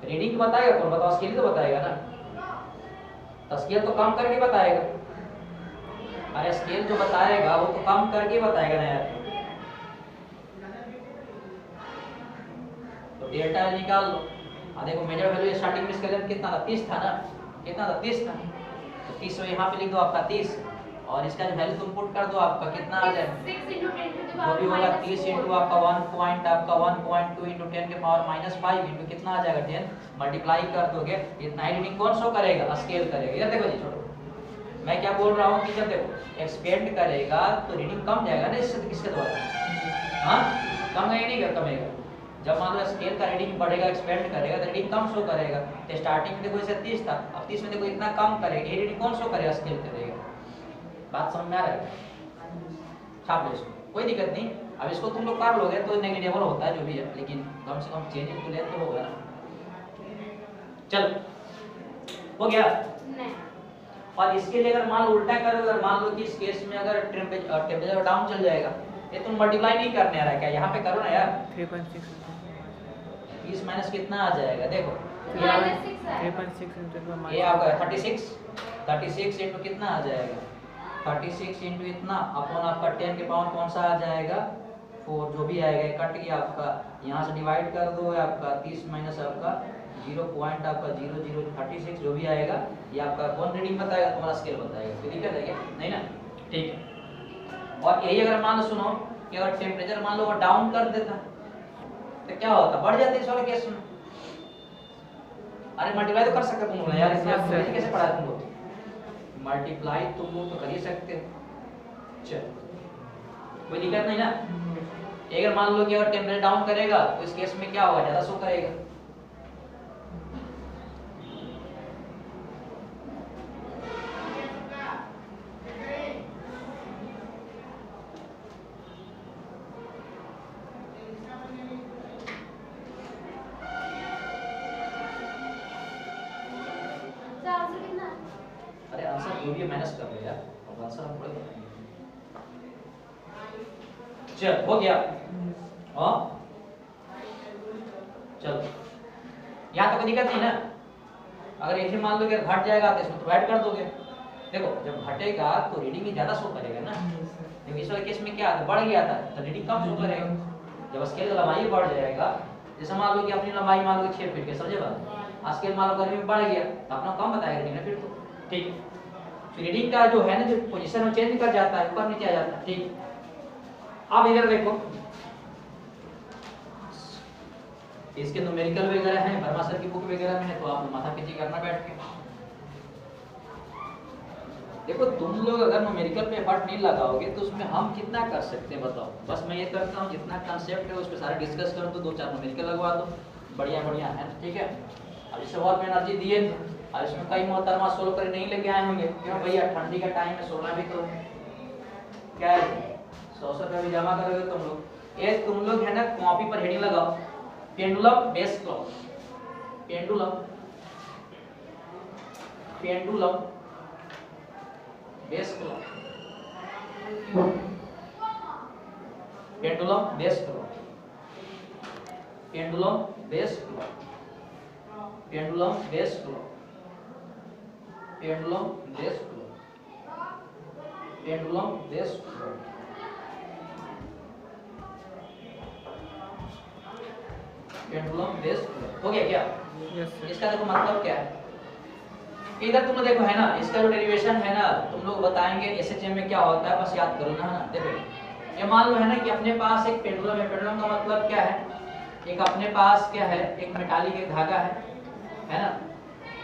रीडिंग बताएगा कौन, बताओ, स्केल तो बताएगा ना। तो स्केल तो कम करके बताएगा। अरे स्केल जो बताएगा वो तो कम करके बताएगा ना यार। तो डेल्टा निकाल लो। देखो मेजर वैल्यू स्टार्टिंग में इसका कितना था, 30 था ना। कितना था, 30 था। तो 30 में यहाँ पे लिख दो आपका 30, और इसका जो वैल्यू तुम पुट कर दो, आपका कितना आ जाएगा, 6 × 10 to the जो power भी होगा -4 30 इंटू आपका 1 पॉइंट आपका 1.2 इंटू 10 के पावर -5 इंटू कितना आ जाएगा 10, मल्टीप्लाई कर दोगे, इतना ही रीडिंग कौन शो करेगा, स्केल करेगा। इधर देखो जी छोटो, मैं क्या बोल रहा हूँ कि जब देखो एक्सपेंड करेगा तो रीडिंग कम जाएगा ना इससे, किसके द्वारा, हाँ कम नहीं कमेगा। जब मान लो स्केल का रीडिंग बढ़ेगा, एक्सपेंड करेगा तो रीडिंग कम शो करेगा। तो स्टार्टिंग में देखो इसे 30 था, अब 30 में देखो इतना कम करेगा, ये रीडिंग कौन शो करेगा, स्केल करेगा। बात समझ में आ रहा है, छाप लो इसको, कोई दिक्कत नहीं। अब इसको तुम लोग कर लोगे तो नेगेटिव होता है जो भी है, लेकिन कम से कम चेंजिंग तो ले तो होगा ना। चलो हो गया। नहीं और इसके लिए अगर मान लो उल्टा करो, अगर मान लो कि इस केस में अगर टेम्परेचर डाउन चल जाएगा, ये तुम मल्टीप्लाई नहीं करने आ रहा है क्या, यहाँ पे करो ना यार। 3.6 20 माइनस कितना आ जाएगा, देखो -6 है 3.6 into ये आपका 36 इंटू कितना आ जाएगा, 36 इंटू इतना अपॉन आपका 10 के पावर कौन सा आ जाएगा 4, जो भी आएगा कट गया आपका, यहाँ से डिवाइड कर दो आपका 30 माइनस आपका 0.0036 जो भी आएगा, ये आपका कौन रीडिंग बताएगा, तुम्हारा स्केल बताएगा। कोई दिक्कत है क्या, नहीं ना, ठीक है। और यही अगर मान लो सुनो कि अगर टेम्परेचर मान लो वो डाउन कर देता तो क्या होता, बढ़ जाते इस वाले केस में। अरे मल्टीप्लाई तो कर सकते तुम लोग यार, इसमें आपको कैसे पढ़ा तुम लोग, मल्टीप्लाई तुम लोग तो कर ही सकते हो। चलो कोई दिक्कत नहीं ना। अगर मान लो कि अगर टेम्परेचर डाउन करेगा तो इस केस में क्या होगा, ज्यादा शो करेगा। अरे आंसर जो भी माइनस कर लो यार, अब आंसर हम थोड़े बताएंगे। चल हो गया, हाँ चलो यहाँ तो कोई दिक्कत नहीं ना। अगर ऐसे मान लो कि घट जाएगा तो इसमें तो ऐड कर दोगे। देखो जब घटेगा तो रीडिंग ही ज्यादा शो करेगा ना, लेकिन इस वाले केस में क्या आता, बढ़ गया था तो रीडिंग कम शो करेगा। जब स्केल का लंबाई बढ़ जाएगा, जैसे मान लो कि अपनी लंबाई मान लो 6 फीट के, समझे बात, स्केल मान लो गर्मी में बढ़ गया तो अपना कम बताएगा रीडिंग ना, फिर तो ठीक है। तो रीडिंग का जो है ना, जो पोजीशन में चेंज कर जाता है, ऊपर नीचे आ जाता है, ठीक। अब इधर देखो, इसके न्यूमेरिकल वगैरह है, वर्मा सर की बुक वगैरह में है, तो आप माथा पीछे करना बैठ के। देखो तुम लोग अगर न्यूमेरिकल पे एफर्ट नहीं लगाओगे तो उसमें हम कितना कर सकते हैं बताओ। बस मैं ये करता हूँ जितना कंसेप्ट है उस पर सारा डिस्कस करूँ तो 2-4 न्यूमेरिकल लगवा दो, बढ़िया बढ़िया है, ठीक है। अब इससे बहुत एनर्जी दिए थे, और इसमें कई मोहतरमा सोल्व कर नहीं लेके आए होंगे, क्यों भैया ठंडी का टाइम है, सोना भी तो क्या है, 100 रुपये भी जमा करोगे तुम लोग। ये तुम लोग है ना कॉपी पर हेडिंग लगाओ, pendulum base clock, pendulum pendulum base clock, pendulum base clock, pendulum base clock, pendulum base clock, pendulum base clock, pendulum base clock, pendulum base clock. हो गया क्या? Yes sir. इसका देखो मतलब क्या है, इधर तुम लोग देखो है ना, इसका जो डेरिवेशन है ना तुम लोग बताएंगे एसएचएम में क्या होता है, बस याद करो ना, है ना। देखो ये मान लो है ना कि अपने पास एक पेंडुलम है, पेंडुलम का मतलब क्या है, एक अपने पास क्या है, एक मेटालिक एक धागा है ना,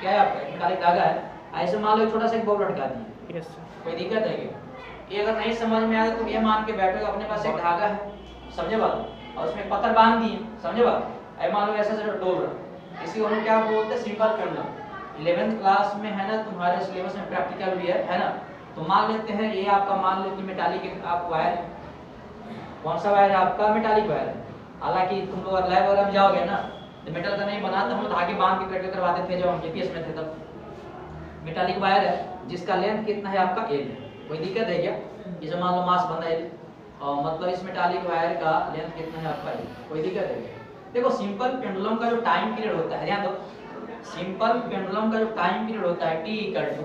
क्या है आपका एक मेटालिक धागा है, ऐसे मान लो एक छोटा सा एक बॉल लटका दिए, यस सर। कोई दिक्कत है क्या? ये अगर नहीं समझ में आया तो ये मान के बैठो अपने पास एक धागा है, समझे बात, और उसमें पत्थर बांध दिए, समझे बात, ऐ मान लो ऐसे से डोल रहा, इसी को हम क्या बोलते हैं, सिंपल पेंडुलम। 11th क्लास में है ना तुम्हारे सिलेबस में प्रैक्टिकल भी है ना। तो मान लेते हैं ये आपका, मान लो कि मेटालिक आप वायर, कौन सा वायर है आपका, मेटालिक वायर है। हालांकि तुम लोग लैब वगैरह में जाओगे ना तो मेटल का नहीं बना, तो हम धागे बांध के कट करवाते थे जब हम जीपीएस में थे तब। मेटालिक वायर है जिसका लेंथ कितना है आपका, एल है। कोई दिक्कत है क्या? जैसे मान लो मास बंधा है और मतलब इस मेटालिक वायर का लेंथ कितना है आपका, एल। कोई दिक्कत है क्या? देखो सिंपल पेंडुलम का जो टाइम पीरियड होता है, ध्यान दो, सिंपल पेंडुलम का जो टाइम पीरियड होता है टी इक्वल टू,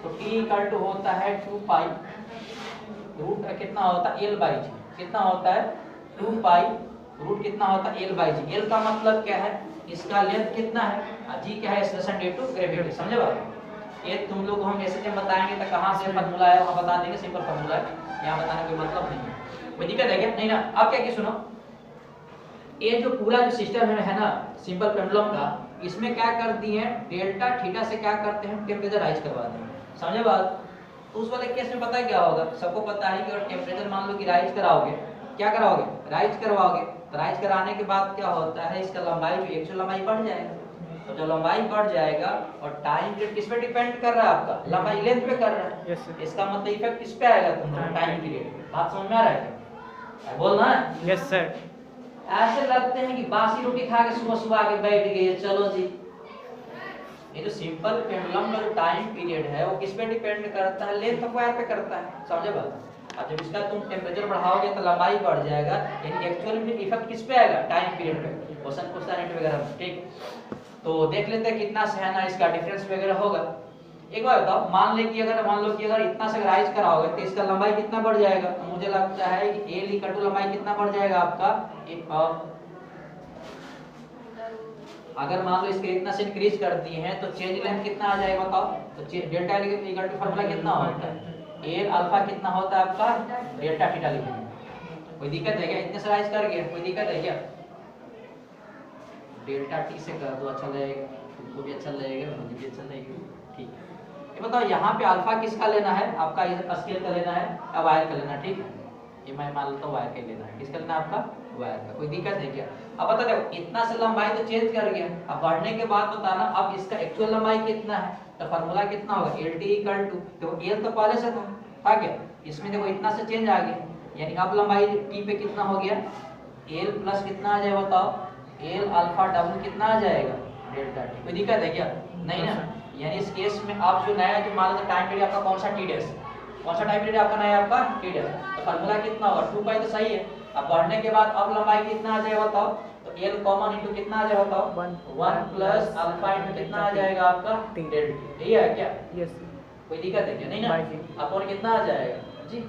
तो टी इक्वल टू होता है 2 पाई रूट कितना होता है, एल बाई जी। कितना होता है, 2 पाई रूट कितना होता है, एल बाई जी। एल का मतलब क्या है, इसका लेंथ कितना है, जी क्या है, एक्सेलरेशन ड्यू टू ग्रेविटी। समझे बात? ये तुम लोग को हम ऐसे जब बताएंगे तो कहाँ से फार्मूला है वहाँ बता देंगे, सिंपल फार्मूला है, यहाँ बताने कोई मतलब नहीं है। कोई दिक्कत है क्या? नहीं ना। अब क्या सुनो, ये जो पूरा जो सिस्टम है ना सिंपल पेंडुलम का, इसमें क्या कर दिए हैं, डेल्टा थीटा से क्या करते हैं, टेम्परेचर राइज करवा देंगे। समझे बात? तो उस वाले केस में पता है क्या होगा, सबको पता है कि अगर टेम्परेचर मान लो कि राइज कराओगे, क्या कराओगे, राइज करवाओगे, तो राइज कराने के बाद क्या होता है, इसका लंबाई जो एक्चुअल लंबाई बढ़ जाएगा। तो जो लंबाई बढ़ जाएगा और टाइम पीरियड किस पे डिपेंड कर रहा है आपका, लंबाई लेंथ पे कर रहा है। Yes sir. इसका मतलब इफेक्ट किस पे आएगा, तुम टाइम पीरियड। बात समझ में आ रहा है क्या? बोलना है। Yes sir. ऐसे लगते हैं कि बासी रोटी खा के सुबह सुबह आके बैठ गए, चलो जी। ये जो सिंपल पेंडुलम का जो टाइम पीरियड है वो किस पे डिपेंड करता है, लेंथ ऑफ वायर पे करता है। समझे बात? और जब इसका तुम टेम्परेचर बढ़ाओगे तो लंबाई बढ़ जाएगा, यानी एक्चुअल में इफेक्ट किस पे आएगा, टाइम पीरियड पे। क्वेश्चन पूछता है नेट वगैरह में, ठीक। तो देख लेते हैं कितना से है ना इसका डिफरेंस वगैरह होगा। एक बार बताओ, मान लो कि अगर इतना से राइज कराओगे तो इसका लंबाई कितना बढ़ जाएगा, तो मुझे लगता है कि एल इक्वल टू लंबाई कितना बढ़ जाएगा आपका, अगर मान लो इसके इतना से इंक्रीज कर दिए हैं तो चेंज लेंथ कितना आ जाएगा बताओ। तो डेल्टा इक्वल टू फार्मूला कितना होता है, एल अल्फा कितना होता है आपका, डेल्टा थीटा लिखेंगे। कोई दिक्कत है क्या? इतने से राइज कर गया, कोई दिक्कत है क्या? डेल्टा टी से कर दो, अच्छा लगेगा, तुमको भी अच्छा लगेगा, मुझे भी अच्छा लगेगा, ठीक है। ये बताओ यहाँ पे अल्फा किसका लेना है, आपका स्केल का लेना है या वायर का लेना है, ठीक है। ये मैं मान लेता हूँ वायर का लेना है, किसका लेना है आपका, वायर का। कोई दिक्कत है क्या? अब बता देखो, इतना से लंबाई तो चेंज कर गया, अब बढ़ने के बाद बताना अब इसका एक्चुअल लंबाई कितना है, तो फार्मूला कितना होगा, एल टी इक्वल टू, देखो एल तो पहले से था क्या, इसमें देखो इतना से चेंज आ गया, यानी अब लंबाई टी पे कितना हो गया, एल प्लस कितना आ जाएगा बताओ, एल अल्फा डब्ल्यू कितना आ जाएगा, डेल्टा टी। कोई दिक्कत है क्या? नहीं ना। यानी इस केस में आप जो नया जो मान लो टाइम पीरियड आपका कौन सा, टी डैश, कौन सा टाइम पीरियड आपका नया आपका, टी डैश। तो फार्मूला कितना होगा, 2 पाई तो सही है। अब बढ़ने के बाद अब लंबाई कितना आ जाएगा बताओ, तो एल कॉमन इनटू कितना आ जाएगा बताओ, 1 प्लस अल्फा इनटू कितना आ जाएगा आपका, डेल्टा। यही है क्या? यस। कोई दिक्कत है क्या? नहीं ना। अपॉन कितना आ जाएगा जी,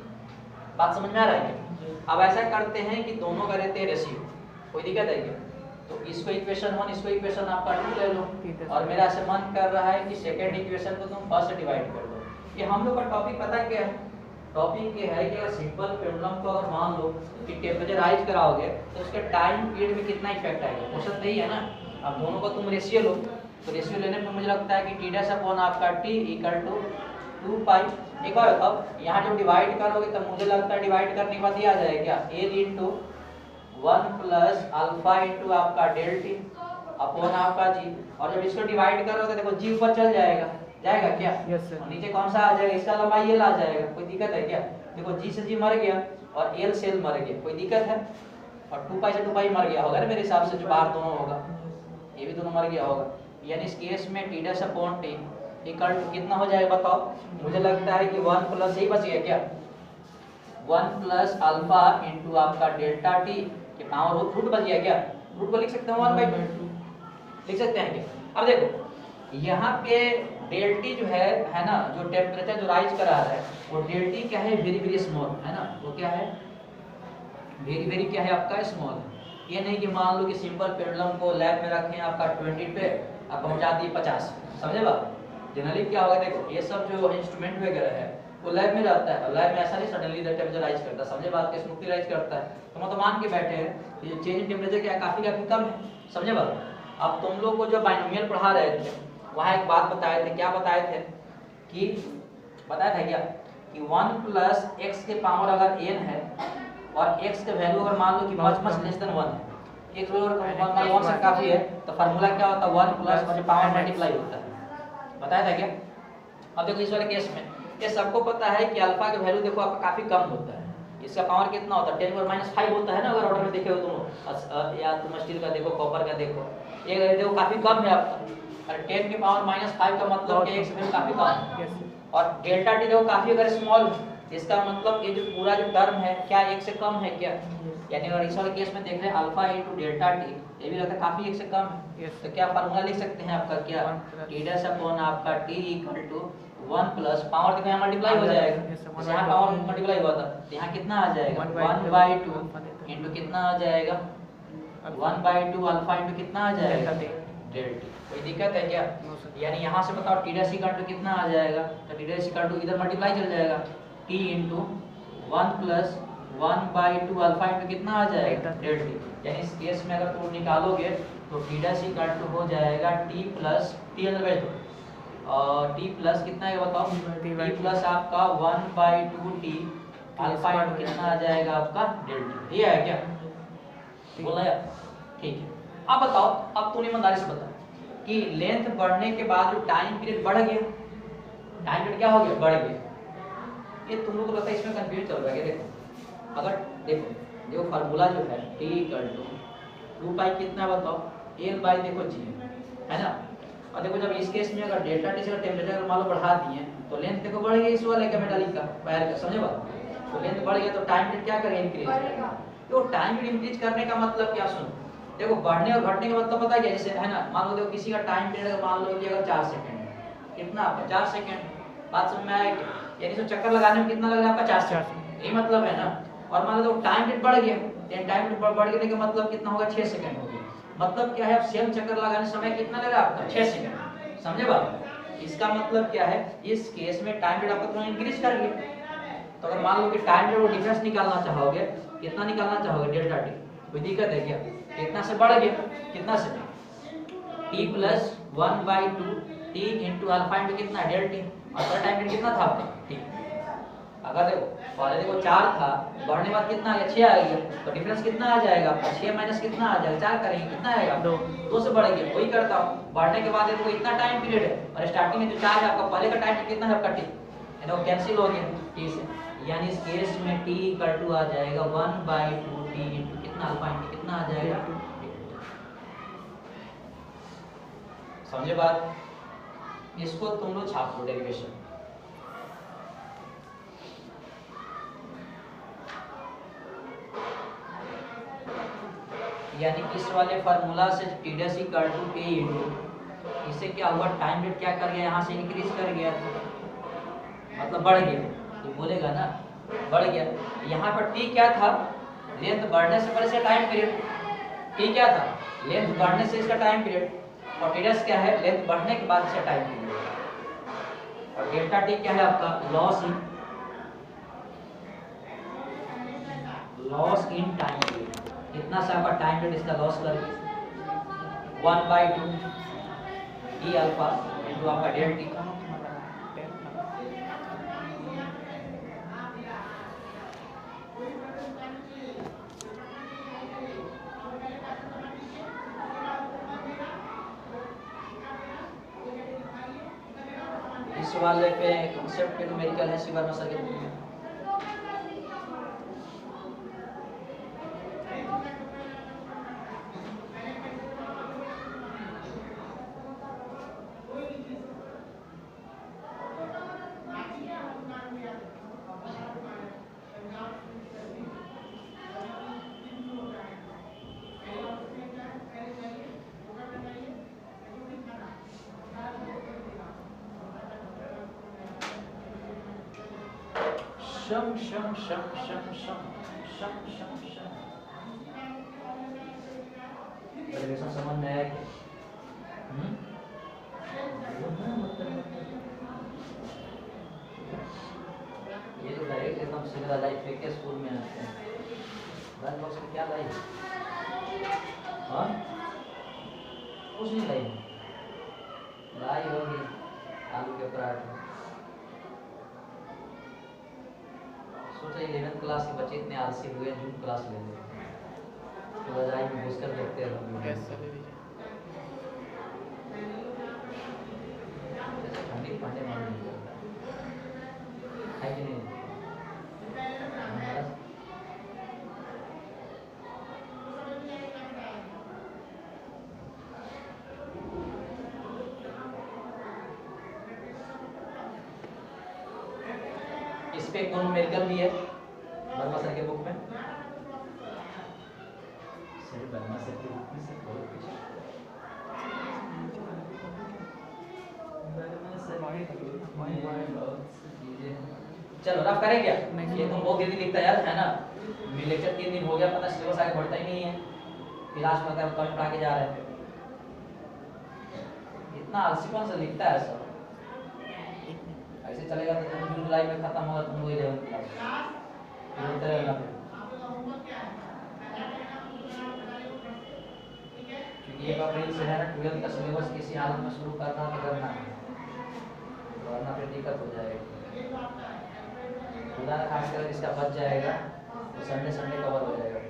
बात समझ में आ रहा है क्या? अब ऐसा करते हैं कि दोनों का रहते हैं रेशियो, कोई दिक्कत है क्या? तो इसको इक्वेशन 1, इसको इक्वेशन आपका 2 ले लो, और मेरा ऐसे मन कर रहा है कि सेकंड इक्वेशन को तुम फर्स्ट से डिवाइड कर दो। ये हम लोग का टॉपिक पता क्या है, टॉपिक ये है कि अगर सिंपल पेंडुलम को अगर मान लो कि टेम्परेचर राइज कराओगे तो उसके टाइम पीरियड में कितना इफेक्ट आएगा, क्वेश्चन नहीं है ना। अब दोनों को तुम रेशियो लो, तो रेशियो लेने पर मुझे लगता है कि टी डैश अपॉन आपका टी इक्वल टू 2 पाई। एक बार बताओ, यहाँ जब डिवाइड करोगे तो मुझे लगता है डिवाइड करने के बाद ये आ जाएगा क्या, L into 1 plus alpha into आपका डेल टी अपॉन आपका जी। और जब इसको डिवाइड करोगे देखो जी ऊपर चल जाएगा, जाएगा क्या? Yes sir. और नीचे कौन सा आ जाएगा, इसका लंबाई एल आ जाएगा। कोई दिक्कत है क्या? देखो जी से जी मर गया और एल से एल मर गया, कोई दिक्कत है? और 2 पाई से 2 पाई मर गया होगा ना मेरे हिसाब से, जो बाहर दोनों होगा ये भी दोनों मर गया होगा। यानी इस केस में T dash upon T equal to कितना हो जाएगा बताओ। मुझे लगता है कि 1 प्लस यही बच गया क्या, 1 प्लस अल्फा इंटू आपका डेल्टा टी के पावर रूट बच गया क्या, रूट को लिख सकते हैं 1/2 लिख सकते हैं क्या। अब देखो यहाँ पे डेल टी जो है ना, जो टेम्परेचर जो राइज करा रहा है वो डेल टी क्या है, वेरी वेरी स्मॉल है ना, वो क्या है, वेरी वेरी क्या है आपका, स्मॉल है। ये नहीं कि मान लो कि सिंपल पेंडुलम को लैब में रखें आपका 20 पे आप पहुंचा दिए 50, समझे बात। जनरली क्या होगा, देखो ये सब जो इंस्ट्रूमेंट वगैरह है वो लैब में रहता है, और लैब में ऐसा नहीं सडनली टेम्परेचर राइज करता, समझे बात, के स्मूथली राइज करता है। तो मतलब मान के बैठे हैं कि ये चेंज इन टेम्परेचर क्या काफी कम है, समझे बात। अब तुम लोग को जो बाइनोमियल पढ़ा रहे थे वहाँ एक बात बताए थे, क्या बताए थे कि बताया था क्या कि 1 प्लस एक्स के पावर अगर n है और x का वैल्यू अगर मान लो कि मच लेस देन 1 है, एक और 1 से काफी है, तो फार्मूला क्या होता है 1 प्लस और पावर मल्टीप्लाई होता है, बताया था क्या? अब देखो इस वाले केस में ये सबको पता है कि अल्फा की वैल्यू देखो आपका काफी कम होता है, इसका पावर कितना होता है 10⁻⁵ होता है ना, अगर ऑर्डर में देखे हो तुम, या तुम स्टील का देखो, कॉपर का देखो, ये देखो काफी कम है आपका, और 10 की पावर -5 का मतलब कि 1 से वैल्यू काफी कम है। यस सर, और डेल्टा टी देखो काफी अगर स्मॉल है, इसका मतलब ये जो पूरा जो टर्म है क्या 1 से कम है क्या, यानी अगर इस वाले केस में देख रहे हैं अल्फा इनटू डेल्टा टी, ये भी लगता है काफी 1 से कम है। यस तो क्या फार्मूला लिख सकते हैं आपका क्या, 1 टी डैश अपॉन आपका T equal to 1 plus power देखो यहाँ मल्टीप्लाई हो जाएगा, Yes, sir, जैसे यहाँ पावर मल्टीप्लाई हुआ था तो यहाँ कितना आ जाएगा 1/2 इनटू कितना आ जाएगा 1/2 अल्फा इनटू कितना आ जाएगा डेल्टा टी। कोई दिक्कत है क्या? नो सर, यानी यहाँ से बताओ टी डैश इक्वल टू कितना आ जाएगा, तो टी डैश इक्वल टू इधर मल्टीप्लाई चल जाएगा, T into 1 plus 1/2 alpha into कितना आ जाएगा डेल्टा टी। यानी इस केस में अगर तुम निकालोगे तो टी डैश इक्वल टू हो जाएगा टी प्लस टी अंदर बैठ दो और टी प्लस कितना है बताओ, टी प्लस आपका 1/2 टी अल्फा इनटू कितना आ जाएगा आपका डेल्टा टी। ये है क्या बोला यार? ठीक है, अब बताओ, अब तुम ईमानदारी से बता कि लेंथ बढ़ने के बाद जो टाइम पीरियड बढ़ गया, टाइम पीरियड क्या हो गया बढ़ गया, ये तुम लोग को लगता है इसमें कंफ्यूज चल रहा है। देखो अगर देखो फार्मूला जो है t इक्वल टू 2 पाई कितना बताओ l बाई देखो g है ना, और देखो जब इस केस में अगर डेल्टा टी से टेम्परेचर मान लो बढ़ा दिए तो लेंथ देखो बढ़ गई इस वाले का मेटालिक का वायर का, समझे बात? तो लेंथ बढ़ गया तो टाइम पीरियड क्या करेगा इंक्रीज करेगा। तो टाइम पीरियड इंक्रीज करने का मतलब क्या, सुनो देखो बढ़ने और घटने का मतलब पता है क्या, जैसे है ना मान लो देखो किसी का टाइम पीरियड मान लो कि अगर 4 सेकंड है, कितना आपका 4 सेकंड, बात समझ में आया क्या? यानी तो चक्कर लगाने में कितना लगेगा 50 सेकंड, यही मतलब है ना। और मान लो टाइम पीरियड बढ़ गया, टाइम पीरियड बढ़ गने का मतलब कितना होगा 6 सेकंड हो गया, मतलब क्या है अब सेम चक्कर लगाने समय कितना लगा आपका 6 सेकंड, समझे बात? इसका मतलब क्या है इस केस में टाइम पीरियड आपका थोड़ा इंक्रीज कर गया। तो अगर मान लो कि टाइम पीरियड डिफरेंस निकालना चाहोगे, कितना निकालना चाहोगे डेल्टा टी, कोई दिक्कत है क्या? कितना से बढ़ गया, कितना से t plus 1/2 t into alpha into कितना डेल्टा टी, और टाइम पीरियड कितना था आपका t, अगर देखो पहले देखो 4 था, बढ़ने बाद कितना आ गया 6 आ गया, तो डिफरेंस कितना आ जाएगा आपका 6 माइनस कितना आ जाएगा 4 करेंगे कितना आएगा 2 से बढ़ गया, वही करता हूं बढ़ने के बाद देखो इतना टाइम पीरियड है और स्टार्टिंग में जो 4 है आपका पहले का टाइम पीरियड कितना है आपका t, यानी वो कैंसिल हो गया t से, यानी इस केस में t इक्वल टू आ जाएगा 1/2 t इनटू कितना अल्फा इनटू कितना आ जाएगा, समझे बात? इसको तुम लोग छाप लो डेरिवेशन। यानी इस वाले फार्मूला से T dash equal to k into, इससे क्या हुआ टाइम पीरियड क्या कर गया यहाँ से इंक्रीज कर गया, मतलब बढ़ गया, तो बोलेगा ना बढ़ गया। यहाँ पर t क्या था, लेंथ बढ़ने से पहले से टाइम पीरियड, t क्या था लेंथ बढ़ने से इसका टाइम पीरियड, और टी डैश क्या है लेंथ बढ़ने के बाद से टाइम पीरियड, और डेल्टा टी क्या है आपका लॉस इन टाइम पीरियड, कितना सा आपका टाइम पीरियड इसका लॉस करके 1/2 टी अल्फा इनटू आपका डेल्टा टी। इस वाले पे कांसेप्ट पे न्यूमेरिकल है सिग्मा सर्किट में। शम शम शम शम शम शम शम शम डेरिवेशन समझ में आया क्या? ये तो डायरेक्ट एकदम सीधा लाइफ के स्कूल में आते हैं, लंच बॉक्स में क्या लाई? हाँ कुछ नहीं लाई, लाई होगी आलू के पराठे। सोचा 11th क्लास के बच्चे इतने आलसी हुए जूम क्लास ले लेते हैं। तो रजाई में घुस कर देखते हैं हम। गैस चले दीजिए। जैसे ठंडी पानी मालूम नहीं होता है कि नहीं? इस पे एक दोनों मेडिकल भी है वर्मा सर के बुक में। सर वर्मा सर के बुक में से बहुत कुछ चलो रफ करें क्या? ये तुम बहुत जल्दी लिखता यार है ना। मेरे लेक्चर 3 दिन हो गया, पता सिलेबस आगे बढ़ता ही नहीं है। फिर आज पता है कमेंट पढ़ा के जा रहे हैं। इतना आलसी कौन सा लिखता है सब? ऐसे चलेगा तो तुम जून जुलाई में खत्म होगा, तुम वही लेवल क्लास बोलते रहना। क्योंकि 1 अप्रैल से है ना 12th का सिलेबस किसी हालत में शुरू करना तो करना है, वरना फिर दिक्कत हो जाएगी। खुदा ना खास कर इसका बच जाएगा तो संडे संडे कवर हो जाएगा।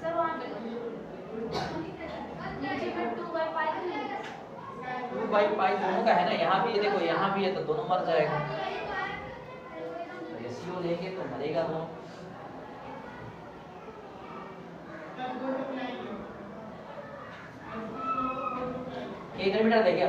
सर वहाँ पे नीचे पे 2/π दोनों का है ना, यहाँ भी ये देखो, यहाँ भी है तो दोनों मर जाएगा। रेशियो लेंगे तो मरेगा दोनों। कितने मीटर दे क्या?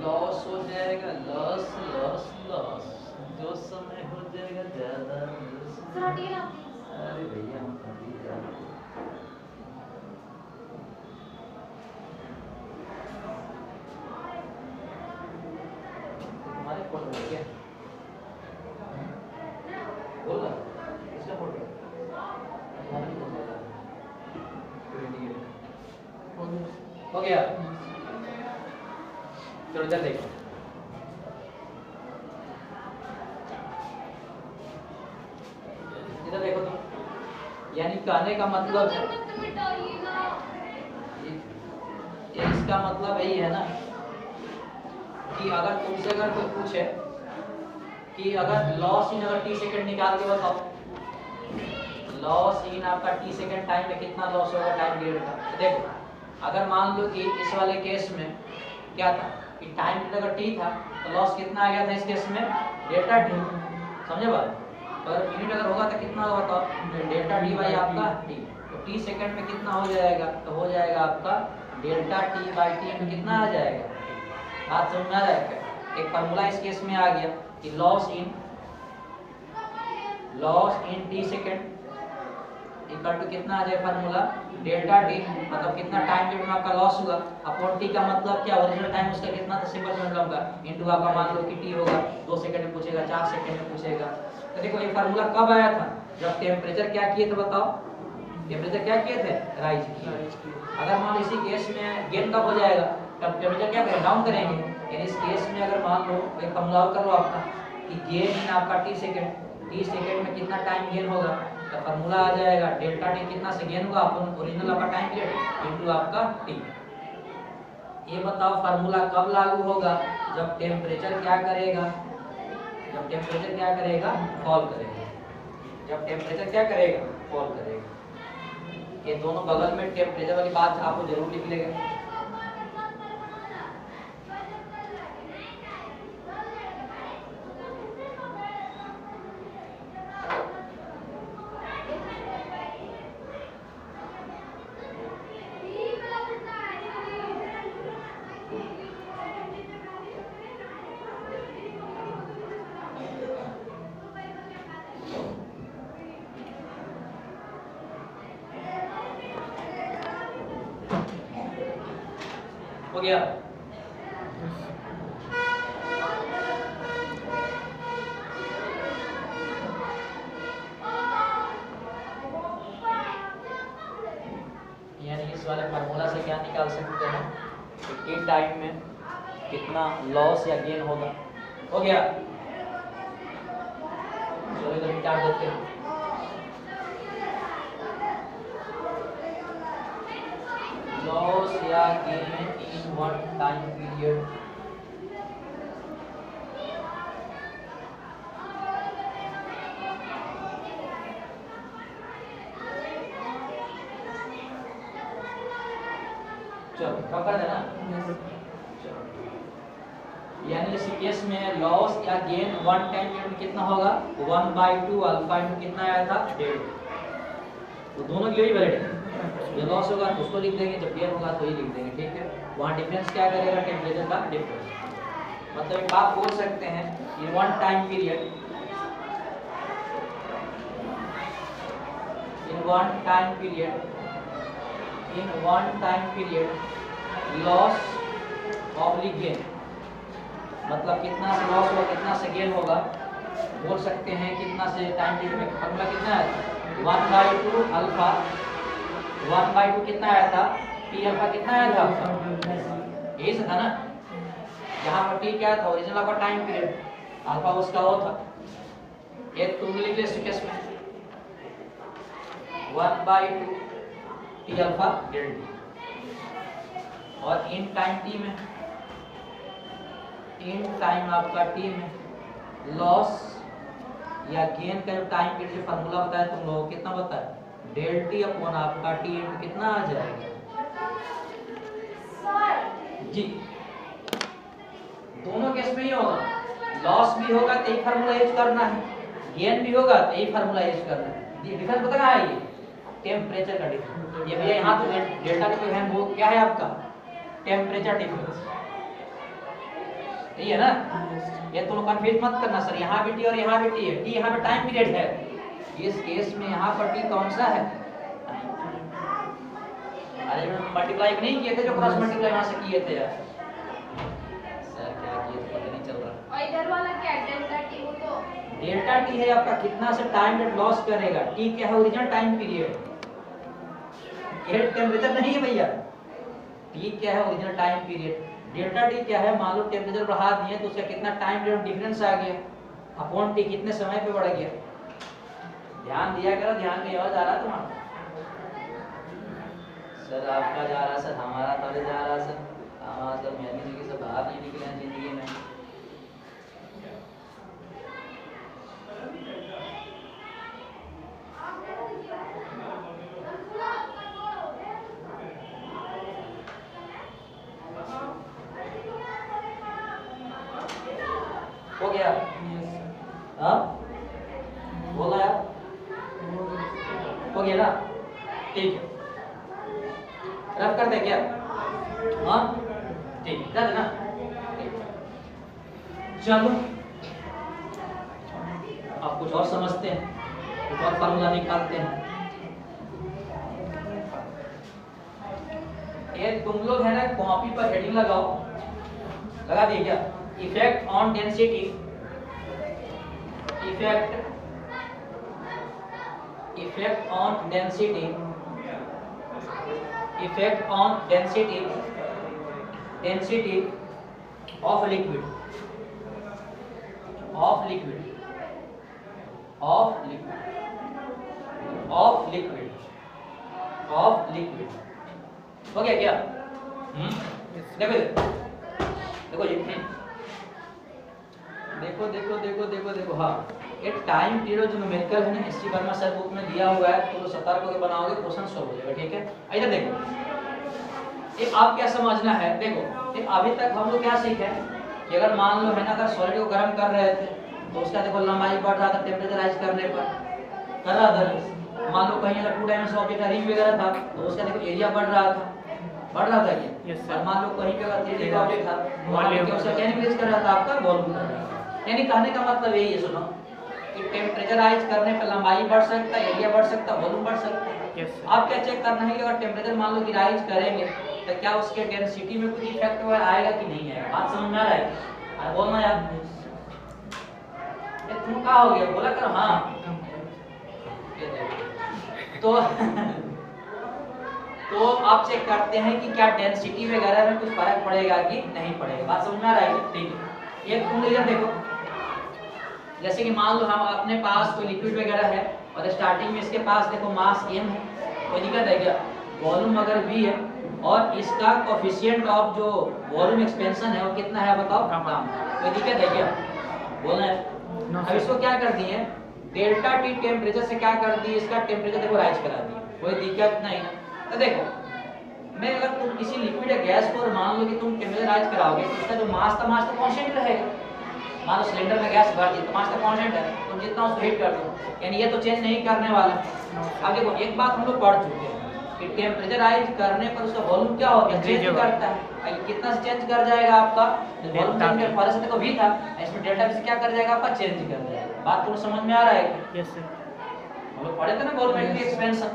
लॉस हो जाएगा, लॉस लॉस लॉस, जो समय हो जाएगा ज्यादा। सर हटिए ना। अरे भैया हम कर जा रहे हैं। तुम्हारे फोटो है क्या? बोल ना किसका फोटो है? तुम्हारा भी फोटो है। हो गया। चलो इधर देखो। इधर देखो तुम, यानी कहने का मतलब है इसका मतलब यही है ना कि अगर तुमसे अगर कोई पूछे कि अगर लॉस इन अगर t सेकंड निकाल के बताओ, लॉस इन आपका t सेकंड टाइम में कितना लॉस होगा टाइम पीरियड का। तो देखो अगर मान लो कि इस वाले केस में क्या था कि टाइम पीरियड अगर t था तो लॉस कितना आ गया था इस केस में डेल्टा t, समझे बात? तो अगर यूनिट अगर होगा तो कितना होगा तो डेल्टा t बाई आपका t, तो t सेकंड में कितना हो जाएगा? तो हो जाएगा आपका डेल्टा t बाई t में कितना आ जाएगा? बात समझ में आ जाएगा? एक फार्मूला इस केस में आ गया कि loss in t second equal to कितना आ जाए फार्मूला डेल्टा t, मतलब कितना टाइम पीरियड में आपका लॉस हुआ अपॉन t का मतलब क्या ओरिजिनल टाइम उसका कितना था सिंपल मतलब का इनटू आपका मान लो कि t होगा 2 सेकंड में पूछेगा 4 सेकंड में पूछेगा। तो देखो ये फार्मूला कब आया था? जब टेम्परेचर क्या किए थे बताओ? टेम्परेचर क्या किए थे? राइज किए। अगर मान लो इसी केस में गेन कब हो जाएगा? तब टेम्परेचर क्या करेंगे? डाउन करेंगे। यानी इस केस में अगर मान लो एक फार्मूला और कर लो आपका कि गेन इन आपका t सेकंड में कितना टाइम गेन होगा, तो फार्मूला आ जाएगा डेल्टा t कितना से गेन होगा अपन ओरिजिनल आपका टाइम पीरियड इनटू आपका t। ये बताओ फार्मूला कब लागू होगा? जब टेम्परेचर क्या करेगा? जब टेम्परेचर क्या करेगा? फॉल करेगा। जब टेम्परेचर क्या करेगा? फॉल करेगा। ये दोनों बगल में टेम्परेचर वाली बात आपको जरूर लिख लेगा। हो गया? यानी इस वाले फार्मूला से क्या निकाल सकते हैं कि टाइम में कितना लॉस या गेन होगा हो गया, चलो इधर मिटा देते हैं। लॉस या gain in one time period, चलो कम कर देना। यानी इस केस में लॉस या गेन वन टाइम पीरियड में कितना होगा, 1/2 अल्फा इंटू कितना आया था, 1.5। तो दोनों के लिए वैलिड है। ये लॉस होगा तो उसको लिख देंगे, जब गेन होगा तो ही लिख देंगे, ठीक है। वहाँ डिफरेंस क्या करेगा, टेम्परेचर का डिफरेंस। मतलब एक बात बोल सकते हैं, ये one time period, in one time period loss oblique gain, मतलब कितना से लॉस होगा कितना से गेन होगा, बोल सकते हैं कितना से टाइम पीरियड में फॉर्मूला कितना है, 1/2 अल्फा, 1/2 कितना आया था, टी अल्फा कितना आया था, यही से था ना। यहाँ पर टी क्या था, ओरिजिनल आपका टाइम पीरियड, अल्फा उसका वो था, एक तुम लिख ले इस केस में 1/2 टी अल्फा डेल्टा टी, और इन टाइम टी में, इन टाइम आपका टी में लॉस या गेन का टाइम पीरियड जो फार्मूला बताया तुम लोगों को, कितना बताया, डेल टी अपॉन आपका टी इंटू कितना आ जाएगा जी। दोनों केस में ही होगा, लॉस भी होगा तो यही फार्मूला यूज करना है, गेन भी होगा तो यही फार्मूला यूज करना है। डिफरेंस पता कहाँ है, ये टेम्परेचर का डिफरेंस। ये भैया यहाँ तो डेल्टा का है, वो क्या है आपका, टेम्परेचर डिफरेंस, यही है ना। ये तो लोग कंफ्यूज मत करना सर, यहाँ भी टी और यहाँ भी टी है, टी यहाँ पे टाइम पीरियड है, इस केस में यहाँ पर टी कौन सा है, अरे मल्टीप्लाई नहीं किए थे, जो क्रॉस मल्टीप्लाई वहां से किए थे यार, सर क्या किए थे पता नहीं चल रहा। और इधर वाला क्या है, डेल्टा टी, वो तो डेल्टा टी है आपका कितना से टाइम डेट लॉस करेगा, टी क्या है, ओरिजिनल टाइम पीरियड, ये टेम्परेचर नहीं है भैया, टी क्या है, original time period. Delta T क्या है, मान लो टेम्परेचर बढ़ा दिए तो उसका कितना टाइम डिफरेंस आ गया, अपॉन टी कितने समय पे बढ़ गया। ध्यान दिया करो, ध्यान कहीं और जा रहा तुम्हारा, सर आपका जा रहा सर, हमारा थोड़े जा रहा सर, हमारा सर मेरी जिंदगी से बाहर नहीं निकले हैं जिंदगी में। हो गया, हाँ बोला यार, हो गया ना, ठीक है, रफ करते क्या, हाँ ठीक कर देना। चलो आप कुछ और समझते हैं, कुछ और फार्मूला निकालते हैं। ये तुम लोग है ना कॉपी पर हेडिंग लगाओ, लगा दिए क्या, effect on density, effect on density, effect on density, density of liquid, of liquid, of liquid, of liquid, of liquid. हो गया क्या, देखो देखो जी, देखो देखो देखो देखो देखो, हाँ ये टाइम पीरियड जो न्यूमेरिकल है ना, एसटी वर्मा सर बुक में दिया हुआ है, तो सतर्क होकर बनाओगे क्वेश्चन सॉल्व हो जाएगा, ठीक है। इधर देखो, ये आप क्या समझना है, देखो ये अभी तक हम लोग क्या सीखे कि अगर मान लो है ना, अगर सॉलिड को गर्म कर रहे थे तो उसका देखो लंबाई बढ़ रहा था टेम्परेचर राइज करने पर, कर रहा था। मान लो कहीं अगर 2 डायमेंशनल ऑब्जेक्ट रिंग वगैरह था तो उसका देखो एरिया बढ़ रहा था, बढ़ रहा था ये। Yes, sir. और मान लो कहीं पे अगर 3D का ऑब्जेक्ट था तो मान लो कि उसका क्या इंक्रीज कर रहा था, आपका वॉल्यूम कर रहा था। यानी कहने का मतलब यही है, सुनो कि टेम्परेचर राइज करने पर लंबाई बढ़ सकता है, एरिया बढ़ सकता है, वॉल्यूम बढ़ सकता है। Yes, sir. आप क्या चेक करना है कि अगर टेम्परेचर मान लो कि राइज करेंगे तो क्या उसके डेंसिटी में कुछ इफेक्ट आएगा कि नहीं आएगा, बात समझ में आ रहा है, अरे बोलना यार, ये तुम क्या हो गया, बोला करो हाँ। तो तो आप चेक करते हैं कि क्या डेंसिटी वगैरह में कुछ फर्क पड़ेगा कि नहीं पड़ेगा, बात समझ में आ रहा है, ठीक है। एक तुम इधर देखो, जैसे कि मान लो हम अपने पास कोई लिक्विड वगैरह है और स्टार्टिंग में इसके पास देखो मास m है, कोई दिक्कत है क्या? वॉल्यूम अगर v है और इसका कोफिशिएंट ऑफ जो वॉल्यूम एक्सपेंशन है वो कितना है बताओ? कम। कोई दिक्कत है क्या? बोलना है। अब इसको क्या कर दिए, डेल्टा टी टेम्परेचर से क्या कर दिए, इसका टेम्परेचर देखो राइज करा दिए, कोई दिक्कत नहीं ना। तो देखो मैं अगर तुम किसी लिक्विड या गैस को मान लो कि तुम टेम्परेचर राइज कराओगे तो इसका जो मास था मास तो कांस्टेंट रहेगा। मान लो सिलेंडर में गैस भर दी तो मास तो कांस्टेंट है, तुम जितना उसको हीट कर दो, यानी ये तो चेंज नहीं करने वाला। अब देखो एक बात हम लोग पढ़ चुके हैं कि टेम्परेचर राइज करने पर उसका वॉल्यूम क्या होता है, चेंज करता है। कितना से चेंज कर जाएगा आपका वॉल्यूम चेंज कर, पहले से देखो v था, इसमें डेल्टा से क्या कर जाएगा आपका, चेंज कर जाएगा। बात तुमको समझ में आ रहा है? Yes sir. हम लोग पढ़े थे ना वॉल्यूमेट्रिक एक्सपेंशन,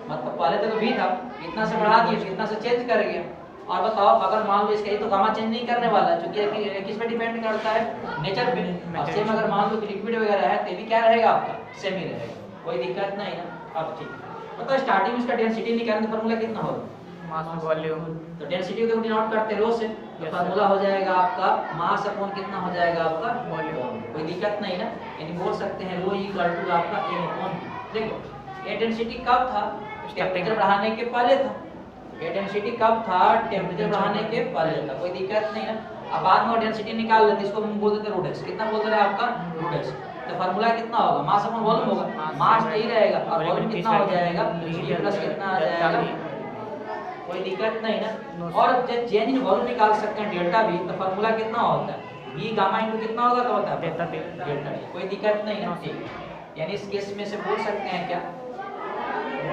मतलब पहले तो v था, इतना से बढ़ा दिए, इतना से चेंज कर गया। और बताओ अगर मान लो इसका ये तो गामा चेंज नहीं करने वाला क्योंकि किस पे डिपेंड करता है, नेचर पे। और सेम अगर मान लो कि लिक्विड वगैरह है तो भी क्या रहेगा आपका, सेम ही रहेगा, कोई दिक्कत नहीं ना। अब ठीक मतलब स्टार्टिंग में इसका डेंसिटी निकालने का फार्मूला कितना होगा, मास वॉल्यूम। तो डेंसिटी को डिनोट करते हैं रो से, तो फार्मूला हो जाएगा आपका मास अपॉन कितना हो जाएगा आपका वॉल्यूम, कोई दिक्कत नहीं ना। यानी बोल सकते हैं रो इक्वल टू आपका m अपॉन v। देखो ये डेंसिटी कब था, टेम्परेचर बढ़ाने के पहले था। ये डेंसिटी कब था, टेम्परेचर बढ़ाने के पहले था, कोई दिक्कत नहीं ना। अब बाद में डेंसिटी निकाल लेते, इसको हम बोल देते हैं रोडेक्स। कितना बोलते हैं आपका रोडेक्स, तो फार्मूला कितना होगा, मास अपॉन वॉल्यूम होगा। मास नहीं रहेगा और वॉल्यूम कितना हो जाएगा, v प्लस कितना आ जाएगा, कोई दिक्कत नहीं ना। और जब चेंज इन वॉल्यूम निकाल सकते हैं डेल्टा v, तो फार्मूला कितना होता है, v गामा इनटू कितना होगा तो होता है डेल्टा t, कोई दिक्कत नहीं है। ठीक, यानी इस केस में से बोल सकते हैं क्या,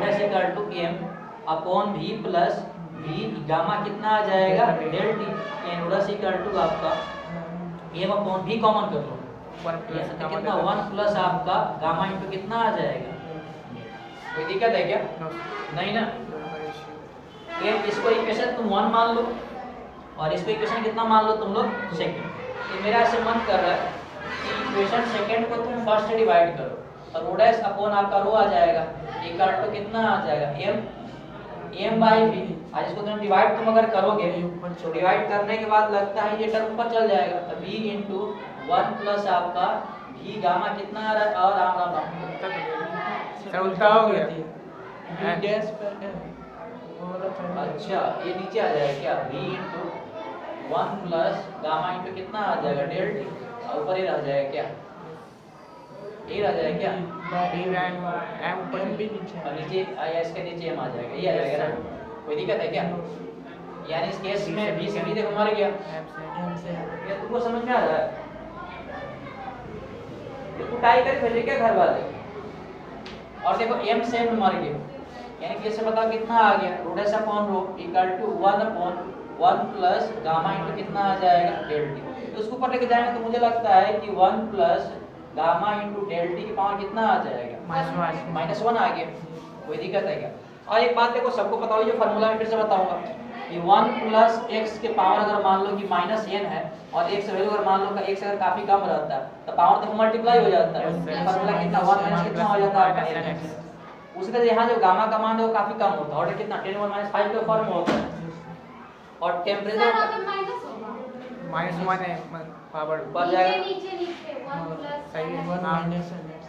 s equal to m upon v plus v gamma कितना आ जाएगा डेल t, यानी s इक्वल टू आपका m अपॉन v कॉमन कर लो, कितना 1 प्लस आपका गामा इनटू कितना आ जाएगा, कोई दिक्कत है क्या? नहीं ना। ये इसको इक्वेशन तुम 1 मान लो और इसको इक्वेशन कितना मान लो तुम लोग, सेकंड। ये मेरा ऐसे मन कर रहा है कि इक्वेशन सेकंड को तुम फर्स्ट से डिवाइड करो, और रो डैश अपॉन आपका रो आ जाएगा इक्वल टू कितना आ जाएगा m बाई v। आज इसको तुम डिवाइड तुम अगर करोगे तो डिवाइड करने के बाद लगता है ये टर्म ऊपर चल जाएगा, तो v इनटू 1 प्लस आपका v गामा कितना आ रहा है, और राम राम उल्टा हो गया। अच्छा ये नीचे आ जाएगा क्या, v into 1 plus gamma into कितना आ जाएगा डेल t, और ऊपर ही रह जाएगा क्या, ये रह जाएगा क्या, m ऊपर और नीचे आया इसके नीचे m आ जाएगा, ये आ जाएगा ना, कोई दिक्कत है क्या? यानी इस केस में v से v देखो मर गया, ये तुमको समझ में आ रहा है? ये तू टाई कर भेजे क्या घर वाले, और देखो m से m मर गया, यानी कि इससे बताओ कितना आ गया, rho dash upon rho equal to 1 upon 1 plus gamma into कितना आ जाएगा डेल टी। तो उसको ऊपर लेके जाएंगे तो मुझे लगता है कि 1 plus gamma into del T की पावर कितना आ जाएगा, -1 आ गया, कोई दिक्कत है क्या? और एक बात देखो सबको पता हो, जो फार्मूला मैं फिर से बताऊंगा कि 1 प्लस x के पावर अगर मान लो कि -n है और x से वैल्यू अगर मान लो का x अगर काफी कम रहता है तो पावर तो मल्टीप्लाई हो जाता है, फार्मूला कितना 1 माइनस कितना हो जाता है आपका n। उसी तरह यहाँ जो गामा का मान है वो काफी कम होता है, ऑर्डर कितना 10 5 का फॉर्म होता है, और टेम्परेचर -1 है पावर ऊपर जाएगा, नीचे नीचे 1 प्लस सही है।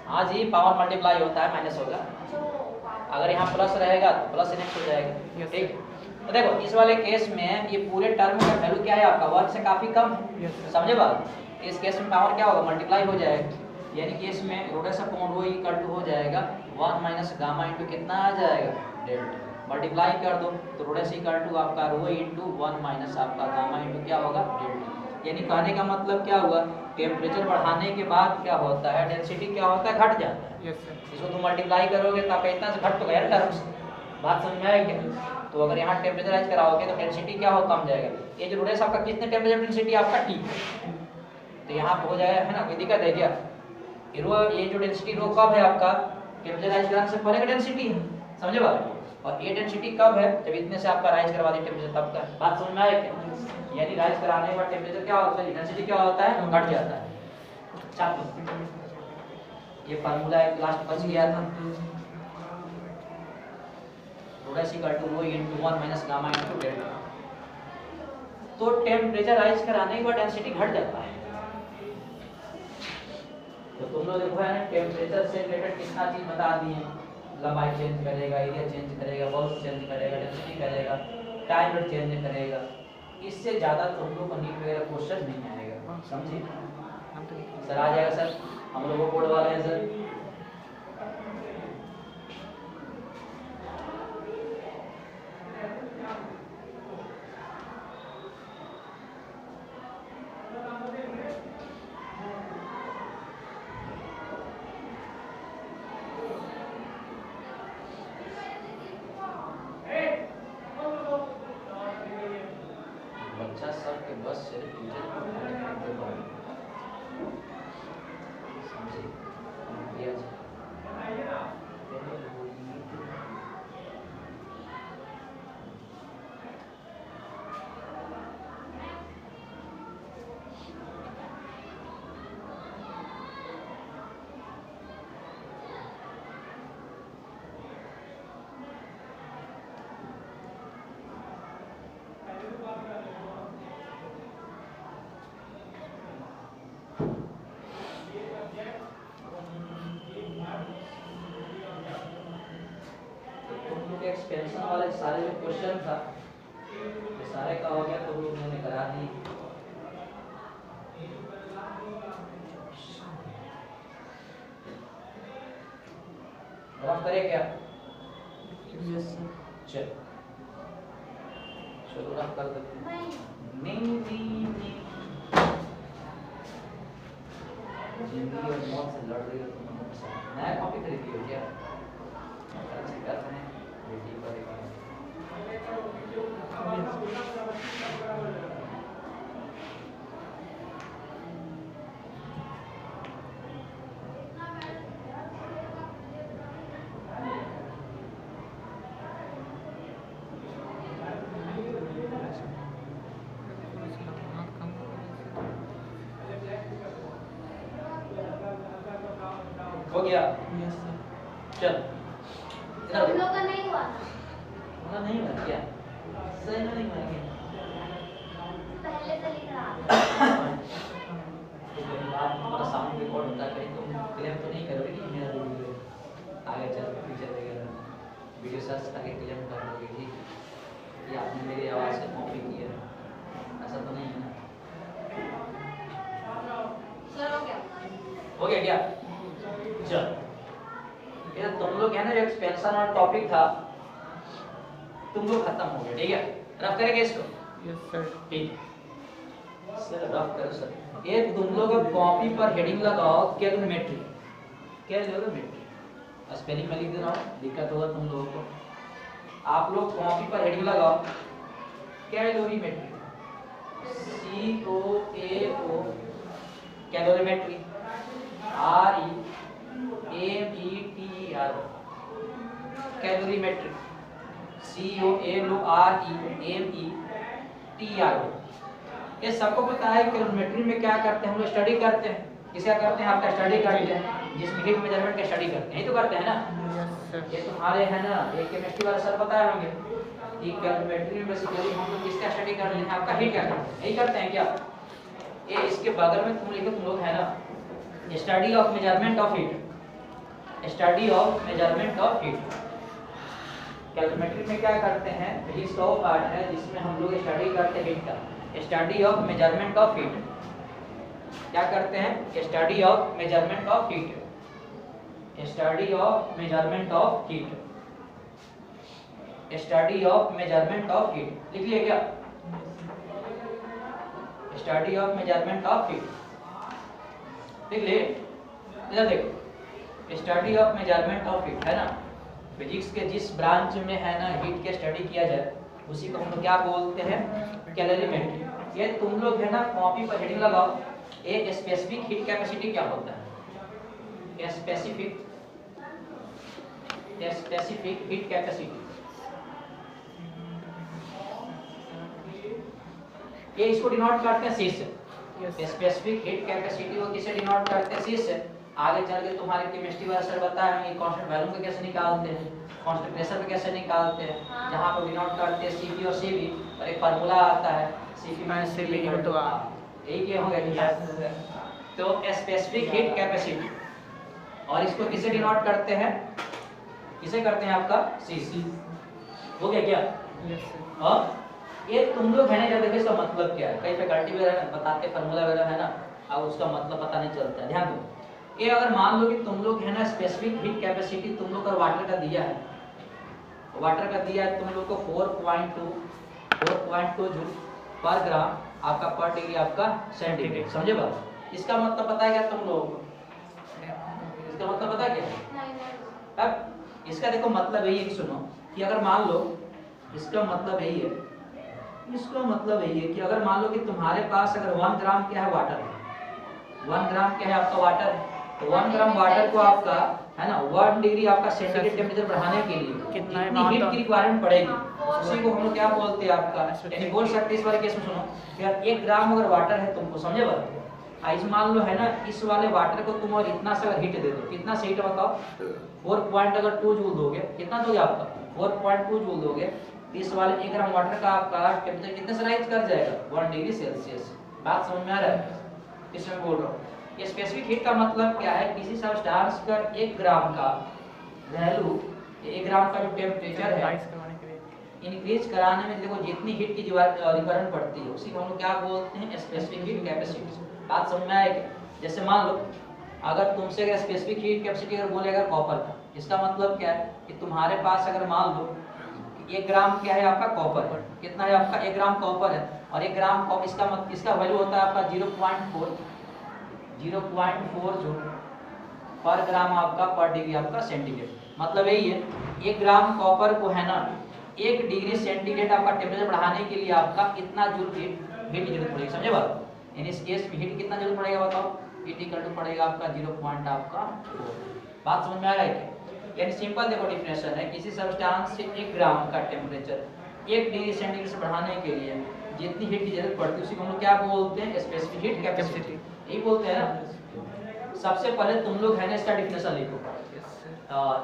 हाँ जी पावर मल्टीप्लाई होता है, माइनस होगा, अगर यहाँ प्लस रहेगा तो प्लस नेक्स्ट हो जाएगा। ठीक, तो देखो इस वाले केस में ये पूरे टर्म का वैल्यू क्या है आपका 1 से काफी कम है, समझे बात? इस केस में पावर क्या होगा, मल्टीप्लाई हो जाएगा, यानी कि इसमें rho dash upon rho equal to हो जाएगा 1 माइनस गामा इनटू कितना आ जाएगा डेल टी, मल्टीप्लाई कर दो तो रो डैश इक्वल टू आपका रो इनटू 1 माइनस आपका गामा इनटू क्या होगा डेल टी। यानी कहने का मतलब क्या हुआ, टेम्परेचर बढ़ाने के बाद क्या होता है, डेंसिटी क्या होता है, घट जाता है। Yes sir. इसको तुम मल्टीप्लाई करोगे तो आपका इतना से घट तो गया टर्म्स, बात समझ में आएगी क्या? तो अगर यहाँ टेम्परेचराइज कराओगे तो डेंसिटी क्या हो, कम जाएगा। ये जो रोडेस आपका कितने टेम्परेचर डेंसिटी आपका T, तो यहाँ पे हो जाएगा है ना, कोई दिक्कत है क्या? ये जो डेंसिटी रो कब है आपका, टेम्परेचराइज कराने से पहले का डेंसिटी है, समझे बात? और ये डेंसिटी कब है, जब इतने से आपका राइज करवा दी टेम्परेचर तब का, बात समझ में आएगी क्या? यानी राइज कराने के बाद टेम्परेचर क्या होता है, डेंसिटी क्या होता है, घट जाता है। ये फार्मूला एक लास्ट बच गया था, rho dash equal to rho into 1 minus gamma into delta. तो टेम्परेचर राइज कराने के बाद डेंसिटी घट जाता है, तो तुम लोग देखो है ना टेम्परेचर से रिलेटेड कितना चीज बता दिए, लंबाई चेंज करेगा, एरिया चेंज करेगा, वॉल्यूम चेंज करेगा, डेंसिटी करेगा, टाइम रेट चेंज करेगा। इससे ज्यादा तुम लोग को नीट वगैरह क्वेश्चन नहीं आएगा, समझे? सर आ जाएगा सर, हम लोग बोर्ड वाले हैं सर। बच्चा सबके बस से टीचर को खाने को समझे दिया जाए। एक्सपेंशन वाले सारे जो क्वेश्चन था ये सारे का हो गया, तो लोग मैंने करा दी। रफ करे क्या? चल चलो रफ कर दो। नहीं जिंदगी और मौत से लड़ रही हो तुम लोगों के साथ। नया कॉपी खरीदी हो क्या? अच्छी कर रहे हैं बेटी पर हो गया। चल इधर हम लोग का नहीं हुआ ना, नहीं हुआ क्या? सही में नहीं हुआ क्या? पहले से लिख रहा तो कोई बात हमारा साउंड रिकॉर्ड होता है, कहीं तुम क्लेम तो नहीं करोगे कि मेरा वीडियो आगे चल पीछे वगैरह वीडियो सर्च करके क्लेम कर लोगे ठीक कि आपने मेरी आवाज़ से कॉपी की है, ऐसा तो नहीं है ना? सर हो गया क्या? चल ये तुम लोग है ना जो एक्सपेंशन और टॉपिक था तुम लोग खत्म हो गया, ठीक है? रफ करेंगे इसको? Yes sir. ठीक सर, रफ करो सर। ये तुम लोग कॉपी पर हेडिंग लगाओ कैलोरीमेट्री। कैलोरीमेट्री स्पेलिंग में लिख दे रहा हूँ, दिक्कत होगा तुम लोगों को। आप लोग कॉपी पर हेडिंग लगाओ calorimetry, COAO calorimetry, REMETR calorimetry, COLOREMETR। ये सबको पता है कैलोरीमेट्री में क्या करते हैं हम लोग? स्टडी करते हैं। किसका करते हैं? आपका स्टडी करते हैं, जिसमें हीट मेजरमेंट का स्टडी करते हैं, यही तो करते हैं ना? ये तुम्हारे है ना एक केमिस्ट्री वाले सर बताए होंगे कि कैलोरीमेट्री में बेसिकली हम लोग किसका स्टडी कर रहे हैं? आपका हीट का करते हैं, यही करते हैं क्या? ये इसके बगल में तुम लिखो, तुम लोग है ना study of measurement of heat, study of measurement of heat. Calorimetry में क्या करते हैं? फिजिक्स का पार्ट है जिसमें हम लोग स्टडी करते हैं हीट का, study of measurement of heat. क्या करते हैं? Study of measurement of heat, study of measurement of heat, study of measurement of heat. लिख लिया क्या? Study of measurement of heat लिख ले। इधर देखो, study of measurement of heat है ना, फिजिक्स के जिस ब्रांच में है ना हीट के स्टडी किया जाए उसी को हम लोग क्या बोलते हैं? कैलोरीमेट्री। ये तुम लोग है ना कॉपी पर हेडिंग लगाओ, एक स्पेसिफिक हीट कैपेसिटी क्या होता है? Specific heat capacity. ये इसको डिनोट करते हैं C से। स्पेसिफिक हीट कैपेसिटी को किसे डिनोट करते हैं? C से। आगे चल के तुम्हारे केमिस्ट्री वाला सर बताएंगे कांस्टेंट वैल्यू को कैसे निकालते हैं, कांस्टेंट प्रेशर को कैसे निकालते हैं, जहां पर डिनोट करते हैं Cp और Cv, और एक फार्मूला आता है Cp - Cv। यही क्या हो गया? तो स्पेसिफिक हीट कैपेसिटी, और इसको किसे डिनोट करते हैं, किसे करते हैं आपका सी। हो गया क्या? Yes sir. और ये तुम लोग है ना, जब देखो इसका मतलब क्या है, कई फैकल्टी वगैरह बताते फार्मूला वगैरह है ना, अब उसका मतलब पता नहीं चलता है। ध्यान दो, ये अगर मान लो कि तुम लोग है ना स्पेसिफिक हीट कैपेसिटी तुम लोग का वाटर का दिया है, वाटर का दिया है तुम लोग को 4.2 जूल पर ग्राम आपका पर डिग्री आपका सेंटीग्रेड। समझे बात? इसका मतलब पता है क्या तुम लोगों को? इसका मतलब पता है क्या? नहीं नहीं अब इसका देखो मतलब यही है कि सुनो कि अगर मान लो, इसका मतलब यही है, इसका मतलब यही है कि अगर मान लो कि तुम्हारे पास अगर 1 ग्राम क्या है वाटर, 1 ग्राम क्या है आपका वाटर, तो 1 ग्राम वाटर को आपका है ना 1 डिग्री आपका सेंटीग्रेड टेम्परेचर बढ़ाने के लिए कितना कितनी हीट की रिक्वायरमेंट पड़ेगी, उसी को हम लोग क्या बोलते हैं आपका, यानी बोल सकते हैं इस वाले केस में सुनो कि यार 1 ग्राम अगर वाटर है तुमको, समझे बात? इस मान लो है ना इस वाले वाटर को तुम और इतना सा हीट दे दो, कितना से हीट बताओ, 4.2 जूल दोगे, कितना दोगे आपका 4.2 जूल दोगे, तो इस वाले 1 ग्राम वाटर का आपका टेम्परेचर कितने से राइज कर जाएगा, 1 डिग्री सेल्सियस। बात समझ में आ रहा है? इसमें बोल रहा हूँ ये स्पेसिफिक हीट का मतलब क्या है, किसी सब्सटेंस का 1 ग्राम का वैल्यू, 1 ग्राम का जो टेम्परेचर है राइस करवाने के लिए इंक्रीज कराने में देखो जितनी हीट की रिक्वायरमेंट पड़ती है उसी को हम लोग क्या बोलते हैं, स्पेसिफिक हीट कैपेसिटी। बात समझ में आएगी? जैसे मान लो अगर तुमसे अगर स्पेसिफिक हीट कैपेसिटी अगर बोलेगा कॉपर का, इसका मतलब क्या है कि तुम्हारे पास अगर मान लो 1 ग्राम क्या है आपका कॉपर है, कितना है आपका 1 ग्राम कॉपर है, और 1 ग्राम कॉपर इसका वैल्यू होता है आपका 0.4 जूल पर ग्राम आपका पर डिग्री आपका सेंटीग्रेड। मतलब यही है 1 ग्राम कॉपर को है ना 1 डिग्री सेंटीग्रेड आपका टेम्परेचर बढ़ाने के लिए आपका कितना जूल हीट की जरूरत पड़ेगी। समझे बात? इन इस केस में हीट कितना जरूरत पड़ेगा बताओ, हीट इक्वल टू पड़ेगा आपका 0.4। बात समझ में आ रहा है क्या? यानी सिंपल देखो डिफिनेशन है, किसी सब्सटेंस से 1 ग्राम का टेम्परेचर 1 डिग्री सेंटीग्रेड से बढ़ाने के लिए जितनी हीट की जरूरत पड़ती है उसी को हम लोग क्या बोलते हैं, स्पेसिफिक हीट कैपेसिटी। यही बोलते हैं ना। सबसे पहले तुम लोग है ना इसका डिफिनेशन लिखो।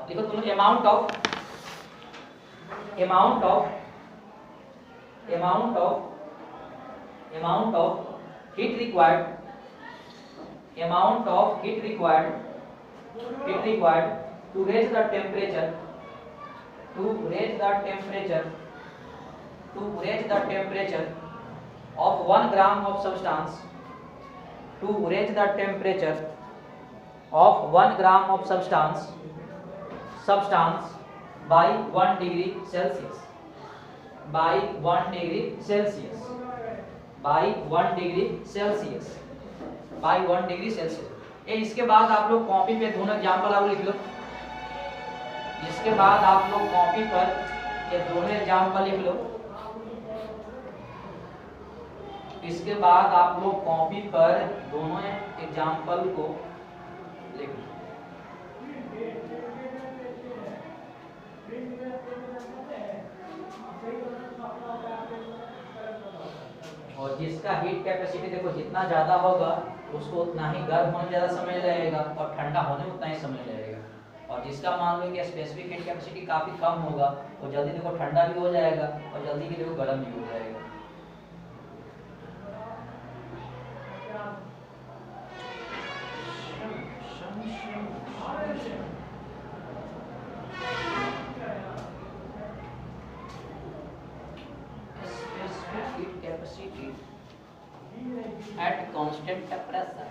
देखो तुम लोग amount of heat required to raise the temperature of 1 gram of substance, to raise the temperature of 1 gram of substance by 1 degree Celsius, by 1 degree Celsius, by 1 degree Celsius, by 1 degree Celsius। ये इसके बाद आप लोग copy पे दोनों example आप लिख लो। इसके बाद आप लोग कॉपी पर ये दोनों एग्जाम्पल लिख लो। इसके बाद आप लोग कॉपी पर दोनों एग्जाम्पल को लिख लो। और जिसका हीट कैपेसिटी देखो जितना ज्यादा होगा उसको उतना ही गर्म होने में ज्यादा समय लगेगा और ठंडा होने में उतना ही समय लगेगा। और जिसका मान लो कि स्पेसिफिक हीट कैपेसिटी काफी कम होगा वो जल्दी देखो ठंडा भी हो जाएगा और जल्दी की देखो गर्म भी हो जाएगा। Specific heat capacity at constant pressure.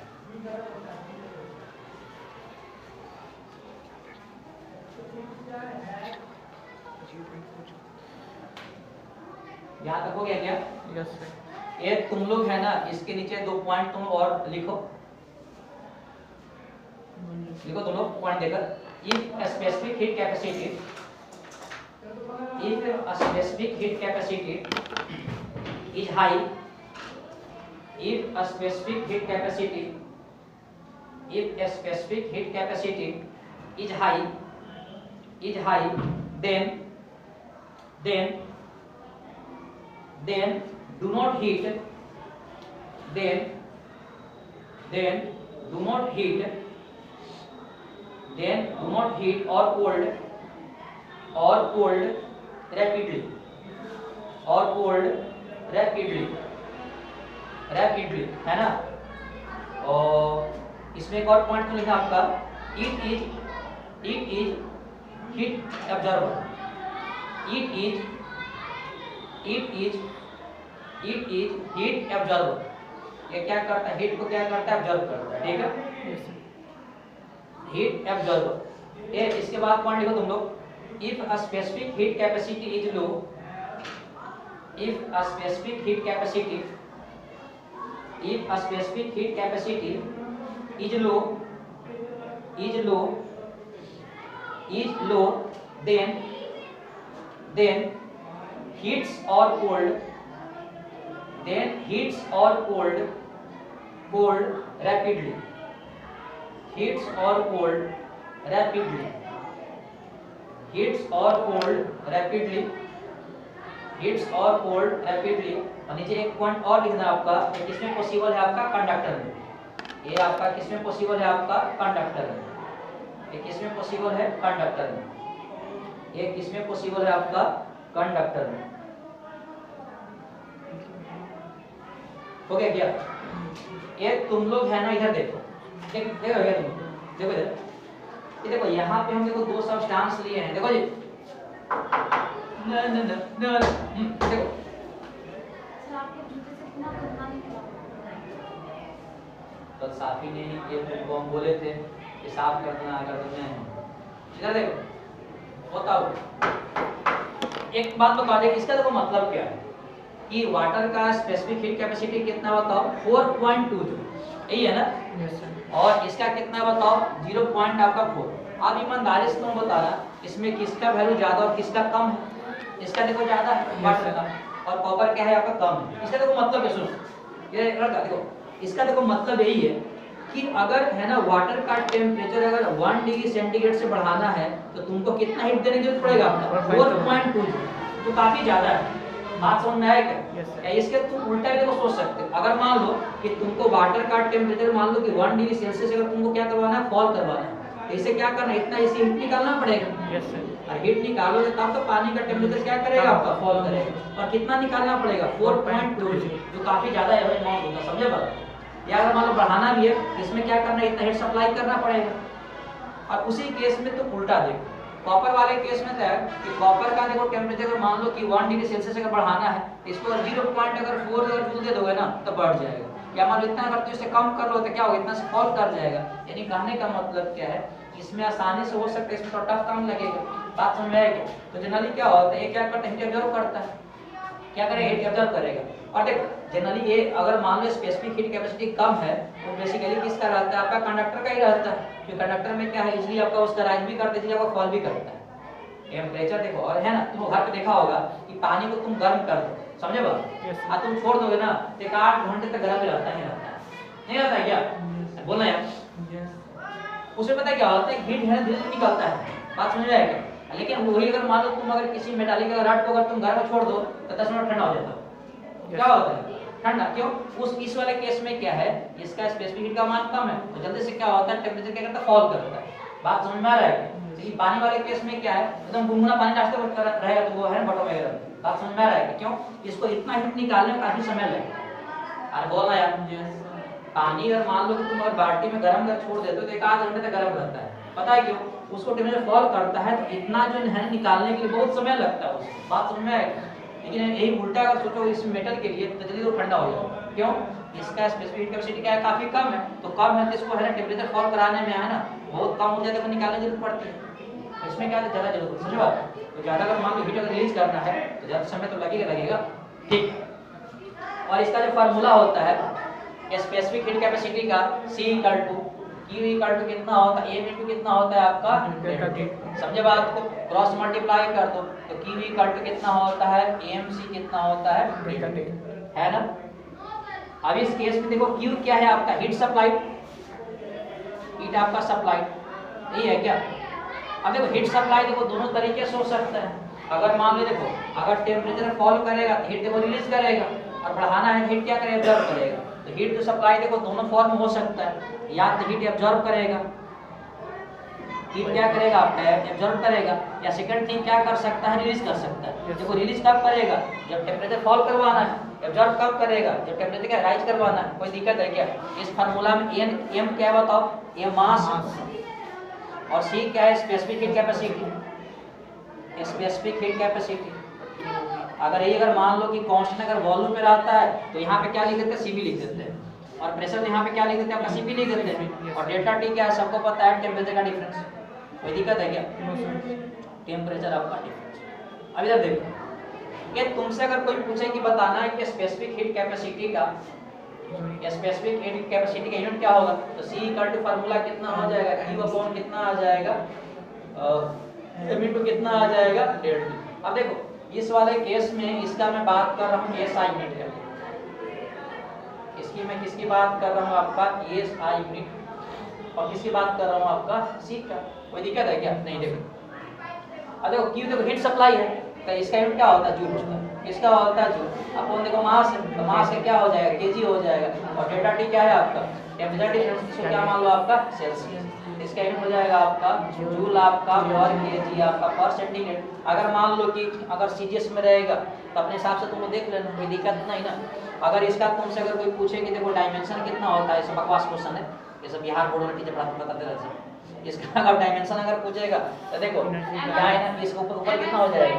यहाँ तक हो गया क्या? Yes sir. ये तुम लोग है ना इसके नीचे 2 पॉइंट तुम और लिखो दोनों पॉइंट देकर। If a specific heat capacity is high, if a specific heat capacity is high, then do not heat, or cold rapidly, है ना। और इसमें एक और पॉइंट लिखा आपका, it is heat absorber. It is heat absorber. ये क्या करता है, हीट को क्या करता है, एब्जॉर्ब करता है, ठीक है, Yes, sir. Heat absorber. ये इसके बाद पॉइंट लिखो तुम लोग, if a specific heat capacity is low, if a specific heat capacity is low, then heats or cold rapidly, heats or cold rapidly, और नीचे एक पॉइंट और लिखना है आपका, ये किसमें पॉसिबल है आपका, कंडक्टर में। ये आपका किसमें पॉसिबल है आपका, कंडक्टर में। ये किसमें पॉसिबल है, कंडक्टर में। ये किसमें पॉसिबल है आपका, कंडक्टर में। हो गया क्या? ये तुम लोग है ना, इधर देखो, देखो भैया, तुम देखो इधर, ये देखो यहाँ पे हम देखो दो सब्सटेंस लिए हैं, देखो जी, देखो सर आपके जूते से इतना गंदा निकला। तो साफी नहीं किए, वो हम बोले थे कि साफ करना, अगर तुमने इधर देखो बताओ। एक बात बता दे, इसका देखो मतलब क्या है कि वाटर का स्पेसिफिक हीट कैपेसिटी कितना बताओ, 4.2 जूल, यही है ना, Yes, sir. और इसका कितना बताओ, 0.4। अब ईमानदारी से तुम बताना इसमें किसका वैल्यू ज्यादा और किसका कम है। इसका देखो ज्यादा है वाटर का, और कॉपर क्या है आपका, कम है। इसका देखो मतलब है, सुनो ये लड़का देखो, इसका देखो मतलब यही है कि अगर है ना वाटर का टेम्परेचर अगर 1 डिग्री सेंटीग्रेड से बढ़ाना है तो तुमको कितना हीट देने की जरूरत पड़ेगा आपका, 4.2 जूल, जो काफी ज्यादा है। बात समझ में आया क्या? Yes, sir. या इसके तुम उल्टा भी देखो सोच सकते हो, अगर मान लो कि तुमको वाटर का टेम्परेचर मान लो कि 1 डिग्री सेल्सियस अगर तुमको क्या करवाना है, फॉल करवाना है, तो इसे क्या करना है, इतना इसे हीट निकालना पड़ेगा। Yes, sir. और हीट निकालोगे तब तो पानी का टेम्परेचर क्या करेगा आपका, फॉल करेगा। और कितना निकालना पड़ेगा, 4.2, जो काफी ज्यादा है अमाउंट होगा, समझे बात। या अगर मान लो बढ़ाना भी है, इसमें क्या करना है, इतना हीट सप्लाई करना पड़ेगा। और उसी केस में तो उल्टा देखो, कॉपर वाले केस में है कि कॉपर का देखो टेम्परेचर मान लो कि 1 डिग्री सेल्सियस अगर बढ़ाना है, इसको 0.4 अगर जूल दे दोगे ना तो बढ़ जाएगा। या मान लो इतना अगर तो इसे कम कर लो तो क्या होगा, इतना से फॉल कर जाएगा। यानी कहने का मतलब क्या है, इसमें आसानी से हो सकता है, इसमें थोड़ा टफ काम लगेगा। बात समझ में आएगी? तो जनरली क्या होता है, ये क्या करता है, हीट एब्जॉर्ब करता है, क्या करेगा, हीट एब्जॉर्ब करेगा। और देखो जनरली ये अगर मान लो स्पेसिफिक हीट कैपेसिटी कम है तो बेसिकली किसका रहता है, आपका कंडक्टर का ही रहता है। क्योंकि कंडक्टर में क्या है, इजीली आपका उसका राइज भी करता है, इजीली आपका फॉल भी करता है। टेम्परेचर देखो, और है ना, तुम घर पे देखा होगा कि पानी को तुम गर्म कर दो, समझे बात, Yes, sir. और तुम छोड़ दोगे ना तो 8 घंटे तक गर्म ही रहता है, नहीं रहता है क्या, बोलना यार। Yes. उसमें पता है क्या होता है, हीट है धीरे धीरे निकलता है, बात समझ में आएगा। लेकिन वही अगर मान लो तुम अगर किसी मेटालिक रॉड को अगर तुम घर में छोड़ दो तो 10 मिनट ठंडा हो जाता है। क्या होता है, ठंडा क्यों, उस इस वाले केस में क्या है, इसका स्पेसिफिक हीट का मान कम है तो जल्दी से क्या होता है, टेम्परेचर क्या करता है, फॉल करता है। बात समझ में आ रहा है? लेकिन पानी वाले केस में क्या है, एकदम गुनगुना पानी रास्ते पर रहेगा तो वो है ना बॉटम वगैरह। बात समझ में आ रहा है? क्यों, इसको इतना हीट निकालने में काफी समय लगेगा। अरे बोलना यार, Yes, sir. पानी अगर मान लो कि तुम अगर बाल्टी में गर्म कर छोड़ देते हो तो 1 आध घंटे तक गर्म रहता है। पता है क्यों, उसको टेम्परेचर फॉल करता है तो इतना जो है निकालने के लिए बहुत समय लगता है उसको। बात समझ में आएगी? लेकिन यही उल्टा अगर सोचो इस मेटल के लिए तो जल्दी वो ठंडा हो जाएगा। क्यों, इसका स्पेसिफिक कैपेसिटी क्या है, काफी कम है, तो कम है तो इसको है ना टेम्परेचर फॉल कराने में है ना बहुत कम ऊर्जा तक निकालने की जरूरत पड़ती है। इसमें क्या है, ज्यादा जरूरत, समझ बात। तो ज्यादा अगर मान लो हीट अगर रिलीज करना है तो ज्यादा समय तो लगेगा। ठीक, और इसका जो फार्मूला होता है स्पेसिफिक हीट कैपेसिटी का, C = Q कितना होता है, M * कितना होता है आपका, समझे बात को, क्रॉस मल्टीप्लाई कर दो तो Q कितना होता है, MC कितना होता है ना। अब इस केस में देखो Q क्या है आपका, हीट सप्लाई, हीट आपका सप्लाई, यही है क्या। अब देखो हीट सप्लाई देखो दोनों तरीके से हो सकता है। अगर मान लो देखो अगर टेम्परेचर फॉल करेगा तो हीट देखो रिलीज करेगा, और बढ़ाना है हीट क्या करेगा, एब्जॉर्ब करेगा। तो हीट जो सप्लाई देखो दोनों फॉर्म हो सकता है, या तो हीट एब्जॉर्ब करेगा हीट क्या करेगा आपका एब्जॉर्ब करेगा, या सेकंड थिंग क्या कर सकता है रिलीज कर सकता है। Yes. देखो रिलीज कब करेगा, जब टेम्परेचर फॉल करवाना है, एब्जॉर्ब कब करेगा जब टेम्परेचर का राइज करवाना है। कोई दिक्कत है क्या? इस फार्मूला में एम क्या है बताओ, ये मास और सी क्या है specific heat capacity, specific heat capacity. अगर मान लो कि कांस्टेंट अगर वॉल्यूम पे रहता है तो यहाँ पे क्या लिख देते हैं सीबी लिख देते हैं, और प्रेशर यहाँ पे क्या लिख देते हैं आपका सीपी लिख देते हैं, और डेल्टा टी क्या है सबको पता है टेम्परेचर का डिफरेंस। कोई दिक्कत है क्या? टेम्परेचर आपका डिफरेंस। अब इधर देखो, ये तुमसे अगर कोई पूछे कि बताना है कि स्पेसिफिक हीट कैपेसिटी का स्पेसिफिक हीट कैपेसिटी का यूनिट क्या होगा, तो C इक्वल टू फार्मूला कितना हो जाएगा, Q अपॉन कितना आ जाएगा, m इनटू कितना आ जाएगा डेल्टा टी। अब देखो इस वाले केस में इसका मैं बात कर रहा हूँ SI यूनिट का, इसकी मैं किसकी बात कर रहा हूँ आपका SI यूनिट, और किसकी बात कर रहा हूँ आपका C का। कोई दिक्कत है क्या? नहीं। देखो अब देखो Q देखो हीट सप्लाई है तो इसका यूनिट क्या होता है जूल होता है, किसका होता है जूल। अपन देखो मास है तो मास का क्या हो जाएगा केजी हो जाएगा, और डेल्टा टी क्या है आपका टेम्परेचर डिफरेंस, इसको क्या मान लो आपका सेल्सियस, इसका यूनिट हो जाएगा आपका जूल आपका पर केजी आपका पर सेंटीग्रेड। अगर मान लो कि अगर सीजीएस में रहेगा तो अपने हिसाब से तुम लोग देख लेना, कोई दिक्कत नहीं ना। अगर इसका तुमसे अगर कोई पूछे कि देखो डायमेंशन कितना होता है, सब बकवास क्वेश्चन है, ये सब बिहार बोर्ड वाले टीचर बताते रहते हैं। इसका अगर डायमेंशन अगर पूछेगा तो देखो क्या है ना, इसके ऊपर कितना हो जाएगा,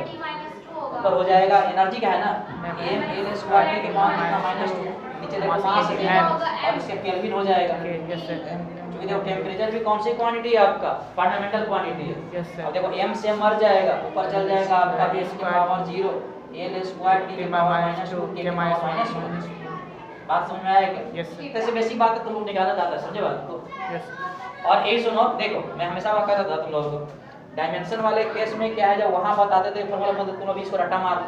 ऊपर हो जाएगा एनर्जी का है ना m l स्क्वायर के मान कितना -2, नीचे देखो मास है और इसके केल्विन हो जाएगा। क्योंकि देखो टेम्परेचर भी कौन सी क्वांटिटी है आपका फंडामेंटल क्वांटिटी है। अब देखो m से मर जाएगा, ऊपर चल जाएगा आपका b की पावर 0 l स्क्वायर t की पावर -2 k की पावर -1। बात समझ में आएगा? इतने से बेसिक बात तुम लोग निकाला जाता है, समझे बात को। और यही सुनो, देखो मैं हमेशा कहता था तुम लोगों को डायमेंशन वाले केस में क्या है, जब वहां बताते थे फॉर्मूला मतलब तुम अभी इसको रट्टा मार लो।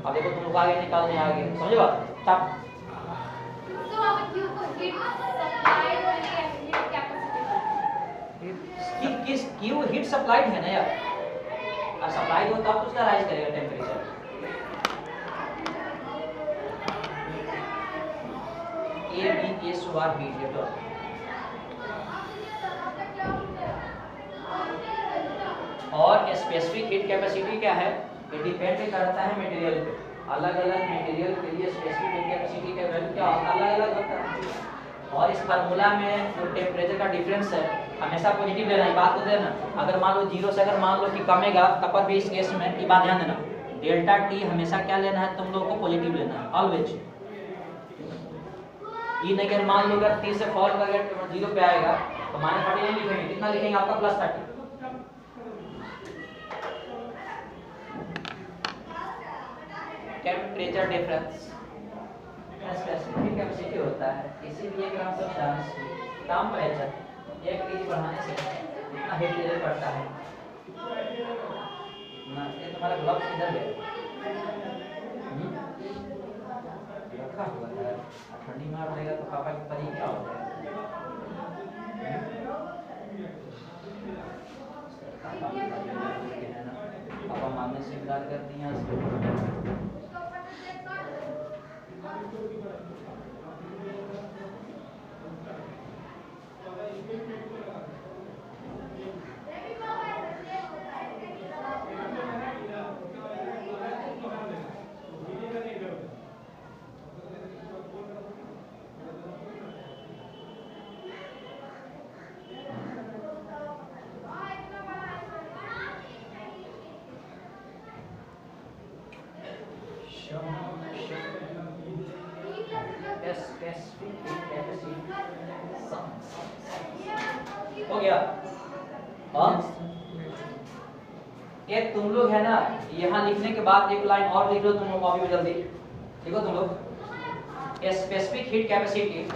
अब देखो तुम लोग आगे निकालने आगे, समझे बात? तब तो अब Q को हीट सप्लाई और हीट कैपेसिटी किस Q हीट सप्लाइड है ना यार, और सप्लाई हो तब उसका राइज करेगा temperature. A B S O R heat है तो और स्पेसिफिक हीट कैपेसिटी क्या है, ये डिपेंड करता है मटेरियल पे। अलग अलग मटेरियल के लिए स्पेसिफिक हीट कैपेसिटी का वैल्यू क्या होता है, अलग अलग होता है। और इस फार्मूला में जो टेम्परेचर का डिफरेंस है हमेशा पॉजिटिव लेना है, बात को देना। अगर मान लो 0 से अगर मान लो कि कमेगा तब पर भी इस केस में ये बात ध्यान देना, डेल्टा टी हमेशा क्या लेना है तुम लोग को पॉजिटिव लेना है ऑलवेज। ये नहीं अगर मान लो अगर 30 से फॉल करके 0 पे आएगा तो -30 नहीं लिखेंगे, कितना लिखेंगे आपका +30। टेम्परेचर डिफरेंस स्पेसिफिक कैपेसिटी होता है, इसीलिए ग्राम सब्सटेंस टेम्परेचर 1 डिग्री बढ़ाने से कितना हीट रिलीज करता है ना। ये तुम्हारा ग्लव्स किधर है, रखा हुआ है, ठंडी मार देगा तो पापा की परी क्या हो जाएगा। पापा मारने से इनकार कर दिया। हो गया। ये तुम लोग है ना, यहाँ लिखने के बाद एक लाइन और लिख लो तुम लोग कॉपी में जल्दी लिखो तुम लोग। Specific heat capacity,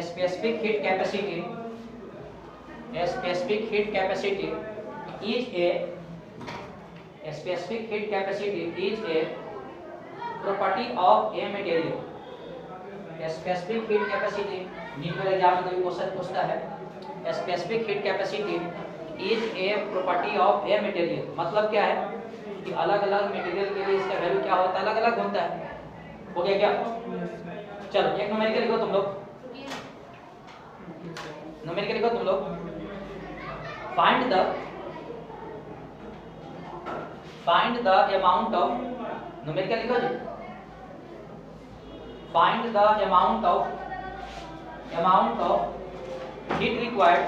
specific heat capacity, specific heat capacity is a specific heat capacity is a property of a material. Specific heat capacity NEET वाले एग्जाम में कोई क्वेश्चन पूछता है, specific heat capacity is a property of a material, मतलब क्या है कि अलग अलग मटेरियल के लिए इसका वैल्यू क्या होता है, अलग अलग होता है। हो गया क्या? चलो एक न्यूमेरिकल लिखो तुम लोग, न्यूमेरिकल लिखो तुम लोग। Find the amount of, numerical लिखो जी, find the amount of heat required,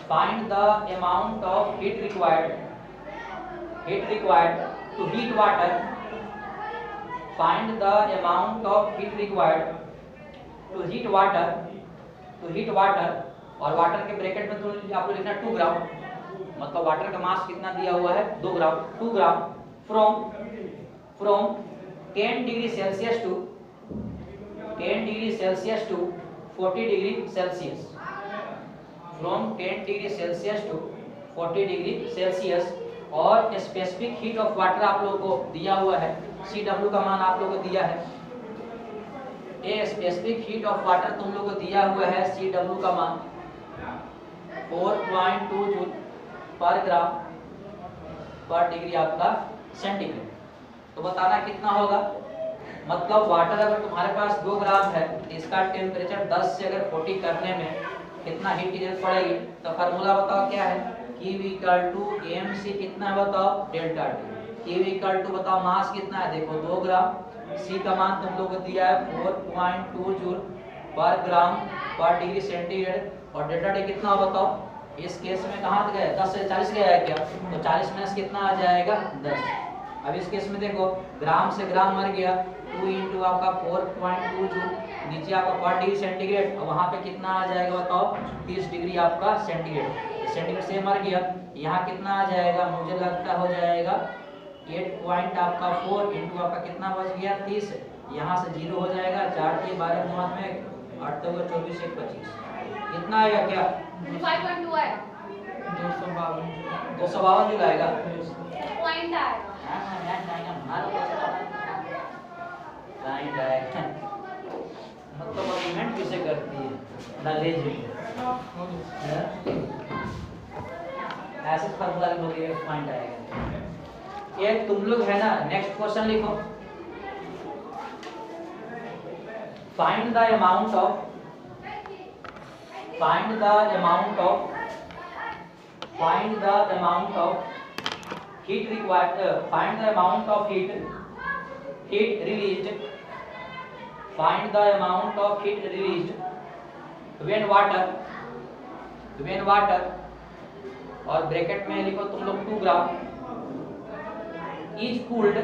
find the amount of heat required to heat water, find the amount of heat required to heat water, और water के bracket में तो आपको लिखना 2 ग्राम, मतलब water का मास कितना दिया हुआ है 2 gram, 2 gram from 10 degree Celsius to 40 degree Celsius, from 10 degree Celsius to 40 degree Celsius. और स्पेसिफिक हीट ऑफ वाटर आप लोगों को दिया हुआ है, CW का मान आप लोगों को दिया है, a specific heat of water तुम लोगों को दिया हुआ है, CW का मान 4.2 जूल पर ग्राम पर डिग्री आपका सेंटीग्रेड। तो बताना कितना होगा, मतलब वाटर अगर तुम्हारे पास 2 ग्राम है, इसका टेम्परेचर 10 से अगर 40 करने में कितना हीट की जरूरत पड़ेगी, तो फार्मूला बताओ क्या है, Q इक्वल टू MC कितना है बताओ, delta T। Q equal to बताओ मास कितना है, देखो 2 ग्राम, C का मान तुम लोग को दिया है 4.2 जूल पर ग्राम पर डिग्री सेंटीग्रेड, और डेल्टा T कितना हो बताओ। इस केस में कहाँ गए, 10 से 40 गया है क्या, तो 40 में कितना आ जाएगा 10। अब इस केस में देखो ग्राम से ग्राम मर गया, 2 इंटू आपका 4.2 जूल, नीचे आपका 40 डिग्री सेंटीग्रेड, और वहाँ पे कितना आ जाएगा बताओ 30 डिग्री आपका सेंटीग्रेड, सेंटीग्रेड से मर गया। यहाँ कितना आ जाएगा, मुझे लगता हो जाएगा 8.4 इंटू आपका कितना बच गया 30, यहाँ से 0 हो जाएगा, 4 के 12 9 में 8 तो 24 1 25, कितना आएगा क्या 5.2 है, 252 जूल आएगा। पॉइंट आएगा। मतलब आर्गुमेंट किसे करती है नॉलेज ऐसे फार्मूला लिखोगे पॉइंट आएगा। ये तुम लोग है ना, नेक्स्ट क्वेश्चन लिखो, find the amount of heat required, find the amount of heat released, find the amount of heat released when water, और ब्रैकेट में लिखो तुम लोग 2 gram is cooled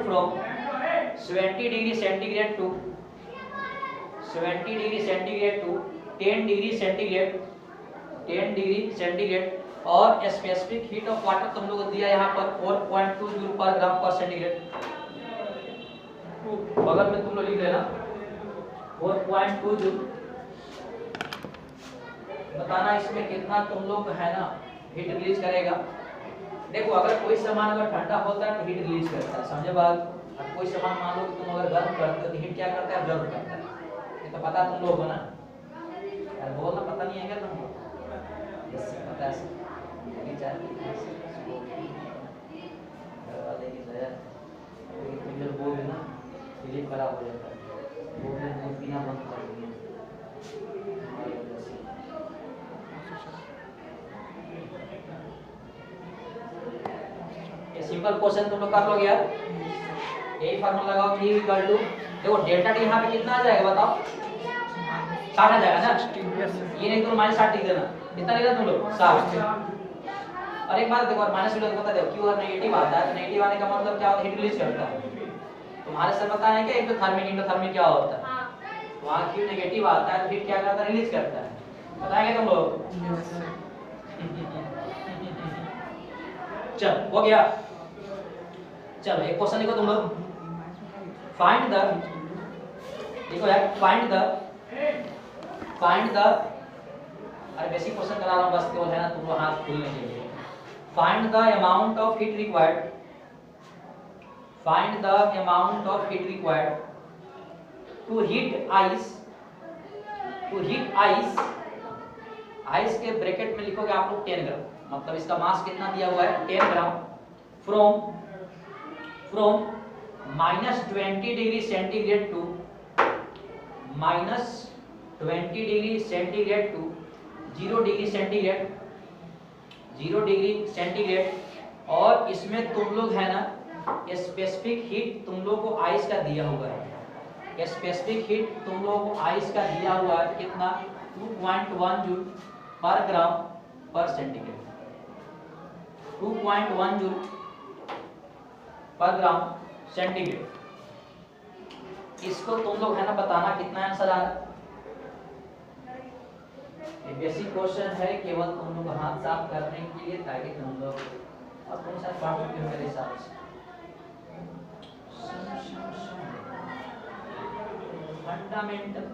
from 70 degree centigrade to 10 degree centigrade, और specific heat of water तुम लोग को दिया यहाँ पर 4.2 जूल पर ग्राम पर सेंटीग्रेड, बगल में तुम लोग लिख लेना 4.2 जूल। बताना इसमें कितना तुम लोग है ना हीट रिलीज करेगा। देखो अगर कोई सामान अगर ठंडा होता है तो हीट रिलीज करता है, समझे बात। और कोई सामान मान लो कि तुम अगर गर्म करते हो तो हीट क्या करता है, गर्म करता है। ये तो पता तुम लोग को ना, यार बोलना पता नहीं है क्या तुमको, यस पता है। लेकिन चाहे वाले की दया फिर वो भी ना रिलीफ खराब हो जाता है, वो भी पीना बंद कर दिया। सिंपल क्वेश्चन तुम लोग कर लोगे यार, यही फार्मूला लगाओ Q इक्वल टू, देखो डेल्टा T यहाँ पे कितना आ जाएगा बताओ, 60 आ जाएगा ना, ये नहीं तो -60 लिख देना, कितना लिखा तुम लोग 60। और एक बात देखो, और माइनस भी बता दो, Q अगर नेगेटिव आता है तो नेगेटिव आने का मतलब क्या होता है, हीट रिलीज करता है। तुम्हारे सर पता है कि एक्टोथर्मिक क्या होता है, वहाँ Q नेगेटिव आता है तो हीट क्या करता है, रिलीज करता है, बताएंगे तुम लोग। चल हो गया, चलो एक क्वेश्चन लिखो तुम लोग, फाइंड द, देखो यार फाइंड द, अरे बेसिक क्वेश्चन करा रहा हूँ बस, केवल है ना तुम लोग हाथ खोलने के लिए। Find the amount of heat required to heat ice, ice के ब्रैकेट में लिखोगे आप लोग 10 ग्राम, मतलब इसका मास कितना दिया हुआ है 10 gram, from -20 degree centigrade to 20 degree centigrade to 0 degree centigrade, 0 degree centigrade. और इसमें तुम लोग है ना स्पेसिफिक हीट तुम लोग को आइस का दिया हुआ है, स्पेसिफिक हीट तुम लोग को आइस का दिया हुआ है कितना 2.1 जूल पर ग्राम पर सेंटीग्रेड, 2.1 जूल पर ग्राम सेंटीग्रेड। इसको तुम लोग है ना बताना कितना आंसर आ रहा है। ये बेसिक क्वेश्चन है, केवल तुम लोग हाथ साफ करने के लिए, ताकि तुम लोग और तुम साथ पढ़ सकते हो मेरे हिसाब से। Fundamental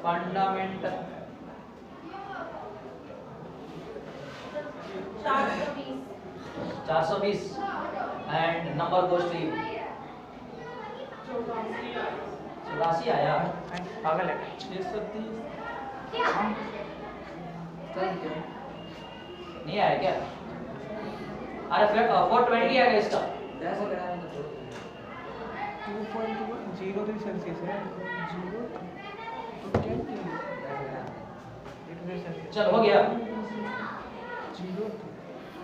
420 and number goes to you 84 आया। पागल है। 130 नहीं आया क्या? अरे फिर 420 आएगा इसका। 2.0 सेल्सियस है। 0 तो क्या चल हो गया। 0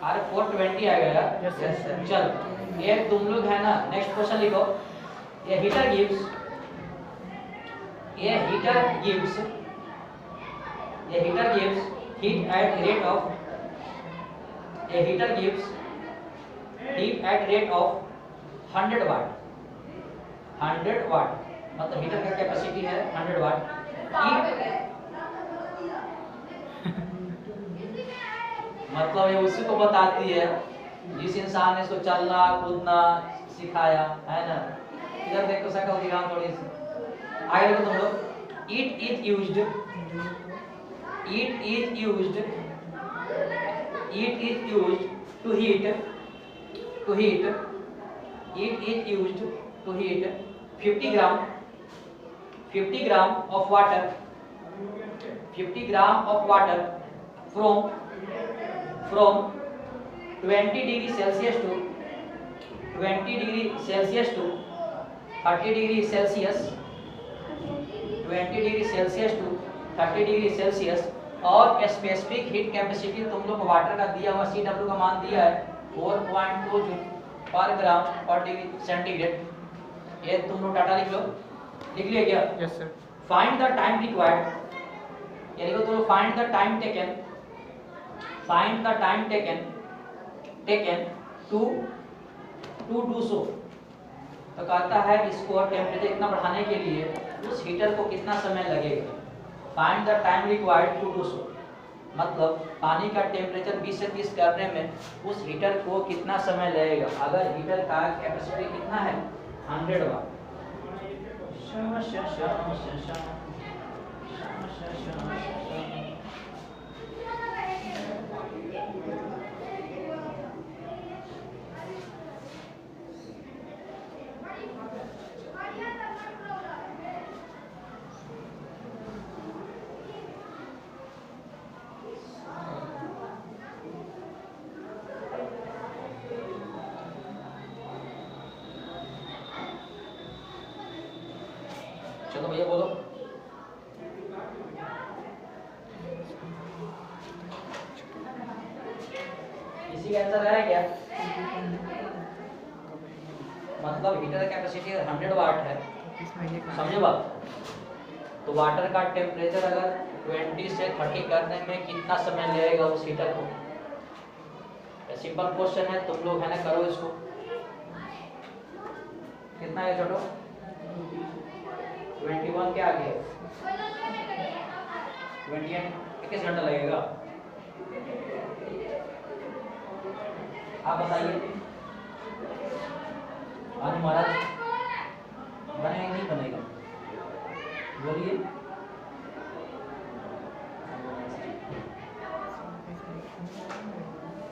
अरे 420 आ गया। Yes, sir. चल ये तुम लोग है ना नेक्स्ट क्वेश्चन लिखो। ये heater gives heat at rate of heat at rate of 100 वाट। 100 वाट मतलब हीटर का कैपेसिटी है 100 वाट। मतलब ये उसी को बताती है जिस इंसान ने इसको चलना कूदना सिखाया है ना। इधर देखो शकल दिखाओ थोड़ी सी आगे देखो तुम लोग। It is used to heat 50 gram of water from 20 degree Celsius to 30 degree Celsius 20 degree Celsius to 30 degree Celsius। और स्पेसिफिक हीट कैपेसिटी तुम लोग को वाटर का दिया हुआ CW का मान दिया है 4.2 जूल पर ग्राम पर डिग्री सेंटीग्रेड। ये तुम लोग डाटा लिख लो, लिख लिया क्या? Yes sir. Find the time required, ये देखो तुम find the time taken to do so. तो कहता है इसको टेम्परेचर इतना बढ़ाने के लिए उस हीटर को कितना समय लगेगा। Find the time required to do so मतलब पानी का टेम्परेचर 20 से 30 करने में उस हीटर को कितना समय लगेगा। अगर हीटर का कैपेसिटी कितना है 100 वाट। चलो भैया बोलो। इसी का आंसर है क्या? मतलब हीटर कैपेसिटी 100 वाट है, समझे बात? तो वाटर का टेम्परेचर अगर 20 से 30 करने में कितना समय लगेगा उस हीटर को। सिंपल क्वेश्चन है, तुम लोग है ना करो इसको। कितना है छोटो? 21 के आगे 21 घंटा लगेगा। आप बताइए आज महाराज बनेगा नहीं बनेगा? बोलिए।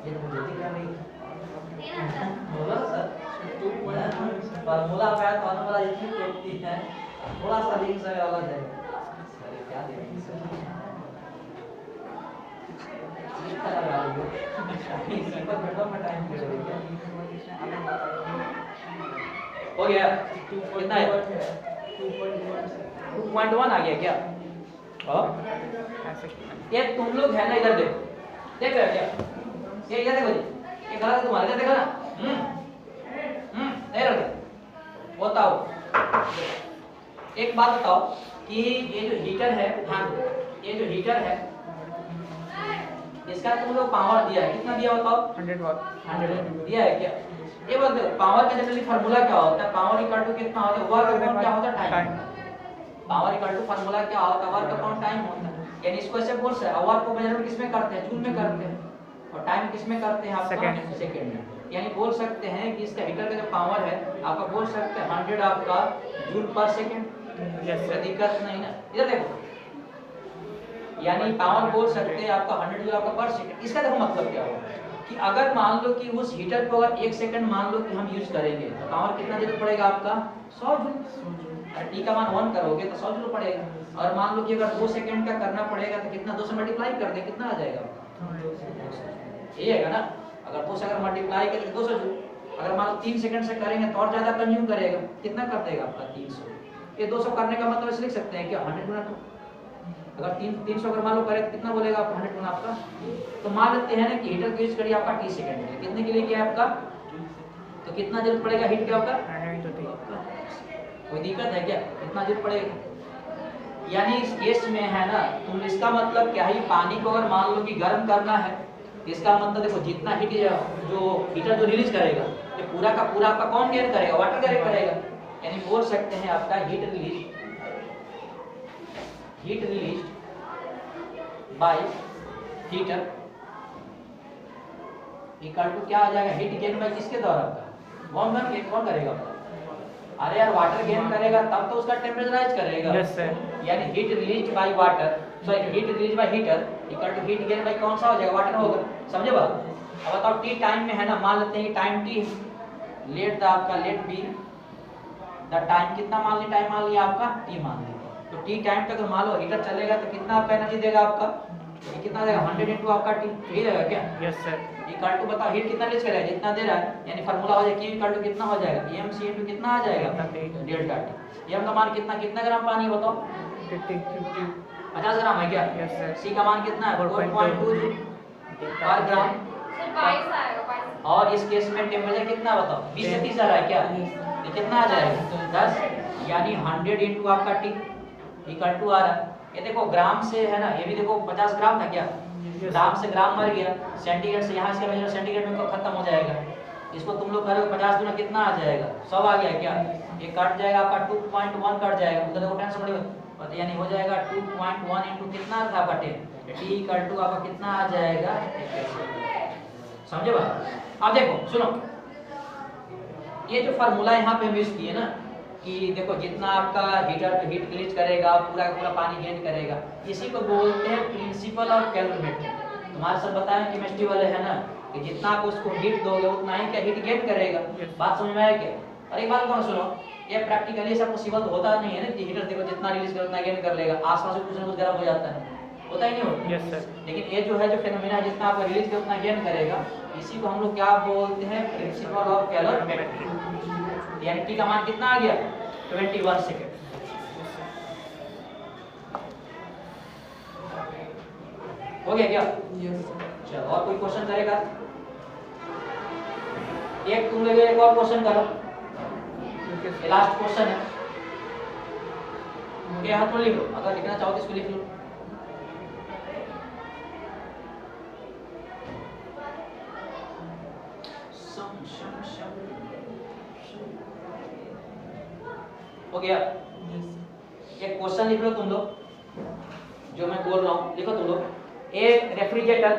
ये तो मुझे दिख रहा नहीं। बोलो सर। फार्मूला पे तो फार्मूला इतनी होती है, थोड़ा सा लिंक से अलग है। अरे क्या देखेंगे सर? हो गया कितना है? 2.1 आ गया क्या? और ये तुम लोग है ना, इधर देखो, देख रहे हो क्या? ये इधर देखो जी, ये गलत है तुम्हारे, इधर देखो ना। नहीं रख बताओ। एक बात बताओ कि ये जो हीटर है, हाँ ये जो हीटर है इसका तुम लोग पावर दिया है, कितना दिया बताओ? 100 वाट 100 दिया है क्या? ये बात देखो, पावर का जनरली फार्मूला क्या होता है? पावर इक्वल टू कितना होता है? वर्क अपॉन क्या होता है? Time. Power equal to formula क्या होता है? वर्क अपॉन टाइम होता है। यानी इसको ऐसे बोल सकते हैं, वर्क को मेजरमेंट किसमें करते हैं? जूल में करते हैं, और टाइम किसमें करते हैं? आपका सेकंड में। यानी बोल सकते हैं कि इसका हीटर का जो पावर है आपका, बोल सकते हैं 100 आपका जूल पर सेकंड। कोई दिक्कत नहीं ना, इधर देखो, यानी पावर बोल सकते हैं आपका 100 जूल आपका पर सेकंड। इसका देखो मतलब क्या होगा कि अगर मान लो कि उस हीटर को अगर 1 सेकंड मान लो कि हम यूज करेंगे तो पावर कितना जरूरत पड़ेगा आपका? 100 जूल। टी का मान 1 करोगे तो 100 जूल पड़ेगा। और मान लो कि अगर 2 सेकंड का करना पड़ेगा तो कितना? 2 से मल्टीप्लाई कर दे, कितना आ जाएगा? ये है ना, अगर 2 से अगर मल्टीप्लाई करेंगे 200 जूल। अगर मान लो 3 सेकंड से करेंगे तो और ज्यादा कंज्यूम करेगा, कितना कर देगा आपका? 300। ये 200 करने का मतलब इसे लिख सकते हैं क्या? 100 गुना 2। अगर 300 अगर मान लो करें तो कितना बोलेगा आपका? 100 गुना आपका। तो मान लेते हैं ना कि हीटर को यूज करिए आपका 30 सेकंड में, कितने के लिए किया आपका? तो कितना जरूरत पड़ेगा हीट के आपका? कोई दिक्कत है क्या? कितना जरूरत पड़ेगा? यानी इस केस में है ना, तुम इसका मतलब क्या है, पानी को अगर मान लो कि गर्म करना है, इसका मतलब देखो जितना हीट जो हीटर जो रिलीज करेगा, ये पूरा का पूरा आपका कौन गेन करेगा? वाटर गेन करेगा। यानी बोल सकते हैं आपका heat release by heater equal to क्या आ जाएगा? हीट गेन बाय किसके द्वारा आपका? कौन करेगा? अरे यार वाटर गेन करेगा तब तो उसका टेम्परेचर राइज करेगा। Yes sir. यानी heat release by water, sorry heat release by heater equal to heat gain by कौन सा हो जाएगा? वाटर होगा। समझे बात? अब बताओ टी टाइम में है ना, मान लेते हैं कि टाइम टी, लेट द आपका लेट बी द टाइम, कितना मान लिया? टाइम मान लिया आपका टी मान लिया। तो टी टाइम तक मान लो हीटर चलेगा तो कितना आपका एनर्जी देगा आपका? ये कितना देगा? 100 इनटू आपका टी, यही देगा क्या? Yes sir. इक्वल टू बताओ हीट कितना रिलीज करेगा? जितना दे रहा है, यानी फार्मूला हो जाएगा Q इक्वल टू कितना हो जाएगा? mc इनटू कितना आ जाएगा? Delta T. m का मान कितना ग्राम पानी है बताओ? 50 ग्राम है क्या? Yes sir. c का मान कितना है? 4.2 जूल पर ग्राम। सर 22 आएगा 22। और इस केस में टेम्परेचर कितना बताओ? 20 से 30 आ रहा है क्या? ये कितना आ जाएगा? 10, यानी 100 इनटू आपका टी इक्वल टू आ रहा है। ये देखो ग्राम से है ना, ये भी देखो 50 ग्राम था क्या? ग्राम से ग्राम मर गया, सेंटीग्रेड से यहाँ से मेजर सेंटीग्रेड में खत्म हो जाएगा। इसको तुम लोग करोगे 50 गुना कितना आ जाएगा? 100 आ गया क्या? ये कट जाएगा आपका 2.1 कट जाएगा, उधर देखो 10 से बड़ी, यानी हो जाएगा 2.1 इनटू कितना था आपका 10, टी इक्वल टू आपका कितना आ जाएगा? समझे बात? अब देखो सुनो, ये जो फार्मूला यहाँ पे हम यूज किए ना कि देखो जितना आपका हीटर हीट रिलीज करेगा पूरा का पूरा पानी गेन करेगा, इसी को बोलते हैं प्रिंसिपल ऑफ कैलोरीमेट्री। तुम्हारे सब बताया केमिस्ट्री वाले है ना कि जितना आप उसको हीट दोगे उतना ही क्या हीट गेन करेगा। बात समझ में आया क्या? और एक बात कौन सुनो, ये प्रैक्टिकली ऐसा पॉसिबल होता नहीं है ना कि हीटर देखो जितना रिलीज करे उतना गेन कर लेगा, आसपास में कुछ ना कुछ गर्म हो जाता है, होता ही नहीं होता। Yes sir. लेकिन ये जो है जो फेनोमेना जितना आप रिलीज करे उतना गेन करेगा, इसी को हम लोग क्या बोलते हैं? Principle of calorimetry. यानी टी का मान कितना आ गया? 21 सेकेंड। हो गया क्या? चलो और कोई क्वेश्चन करेगा? एक तुम लोग एक और क्वेश्चन करो, ये लास्ट क्वेश्चन है। ये हाथ में लिख लो, अगर लिखना चाहो तो इसको लिख लो। हो गया? एक क्वेश्चन लिख लो तुम लोग, जो मैं बोल रहा हूं लिखो तुम लोग। एक रेफ्रिजरेटर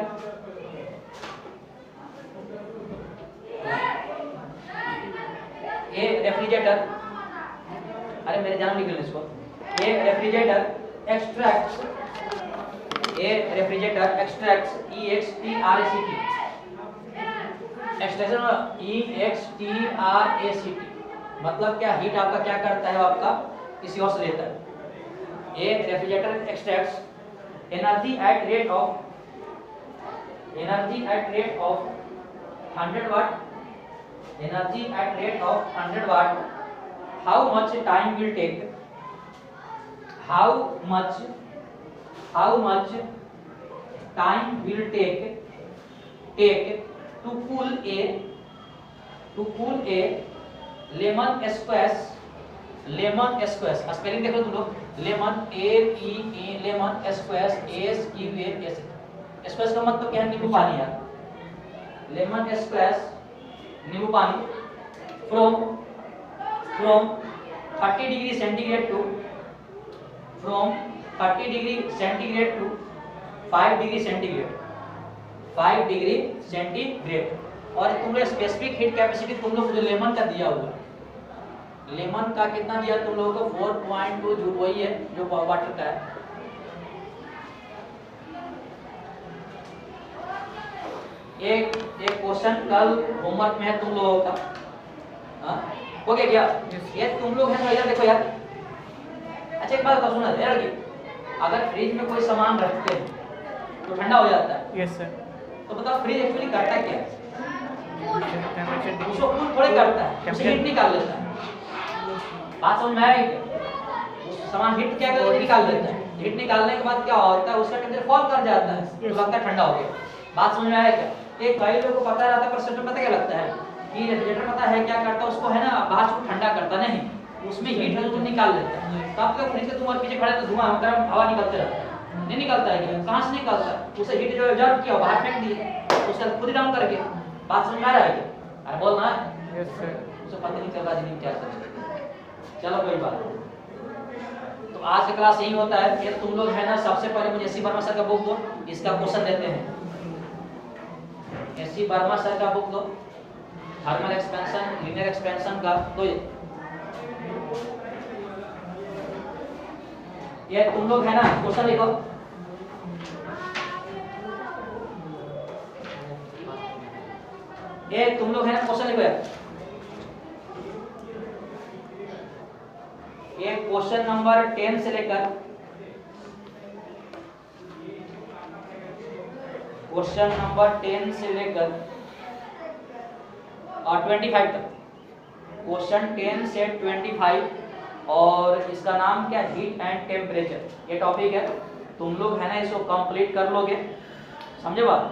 अरे मेरे जान लिख लो इसको। A refrigerator extracts EXTRACT extraction EXTRACT मतलब क्या? हीट आपका क्या करता है? आपका किसी और से लेता है। A refrigerator extracts energy at rate of 100 watt, how much time will take how much time will take to cool a lemon squash spelling देखो तुम लोग, lemon A-P-E lemon squash S-Q-A-S। Squash का मतलब क्या है? नींबू पानी यार। लेमन स्क्वैश नींबू पानी from 30 degree centigrade to 5 degree centigrade. और तुम लोग स्पेसिफिक हीट कैपेसिटी तुम लोग जो लेमन का दिया हुआ है, लेमन का कितना दिया तुम लोगों को? 4.2 जूल, वही है जो वाटर का है। एक क्वेश्चन कल होमवर्क में है तुम लोगों का, हाँ हो गया क्या? ये तुम लोग है ना, इधर देखो यार। अच्छा एक बात बताओ, सुना यार, अगर फ्रिज में कोई सामान रखते हैं तो ठंडा हो जाता है। Yes sir. तो बताओ फ्रिज एक्चुअली करता क्या है? टेम्परेचर उसको कूल थोड़े करता है, उसे हीट निकाल लेता है। बात समझ में आएगी? सामान हीट क्या करता है? निकाल देता है। हीट निकालने के बाद क्या होता है? उसका टेम्परेचर फॉल कर जाता है, तो लगता है ठंडा हो गया। बात समझ में आया क्या? एक कई लोगों को पता रहता है, पर सिस्टम पता क्या लगता है कि रेफ्रिजरेटर पता है क्या करता है? उसको है ना बाहर से ठंडा करता नहीं, उसमें हीट है तो निकाल लेता है। तो आप लोग फ्रिज के तुम पीछे खड़े तो धुआं गर्म हवा निकलते रहता है, नहीं निकलता है क्या? कहाँ से निकलता है? उसे हीट जो एब्जॉर्ब किया बाहर फेंक दिए, उसका खुद ही डाउन करके। बात समझ में आ रहा है क्या? अरे बोलना है। Yes sir. उसे पता नहीं चल रहा जिंदगी क्या कर। चलो कोई बात नहीं। तो आज का क्लास यही होता है कि तुम लोग है ना, सबसे पहले मुझे एससी वर्मा सर का बुक दो, इसका क्वेश्चन देते हैं। एससी वर्मा सर का बुक दो, थर्मल एक्सपेंशन लीनियर एक्सपेंशन का। तो ये तुम लोग है ना क्वेश्चन लिखो। ये तुम लोग है ना क्वेश्चन लिखो यार। ये क्वेश्चन नंबर 10 से लेकर क्वेश्चन नंबर 10 से लेकर और 25 तक, क्वेश्चन 10 से 25। और इसका नाम क्या? हीट एंड टेम्परेचर, ये टॉपिक है। तुम लोग है ना इसको कंप्लीट कर लोगे, समझे बात?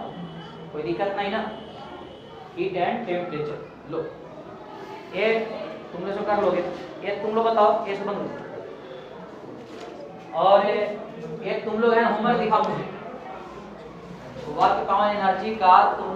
कोई दिक्कत नहीं ना? हीट एंड टेम्परेचर लो, ये तुम लोग कर लोगे। ये तुम लोग बताओ, ये सुनो। और ये तुम लोग है ना होमवर्क दिखाओ मुझे। वर्क ऑन एनर्जी का तुम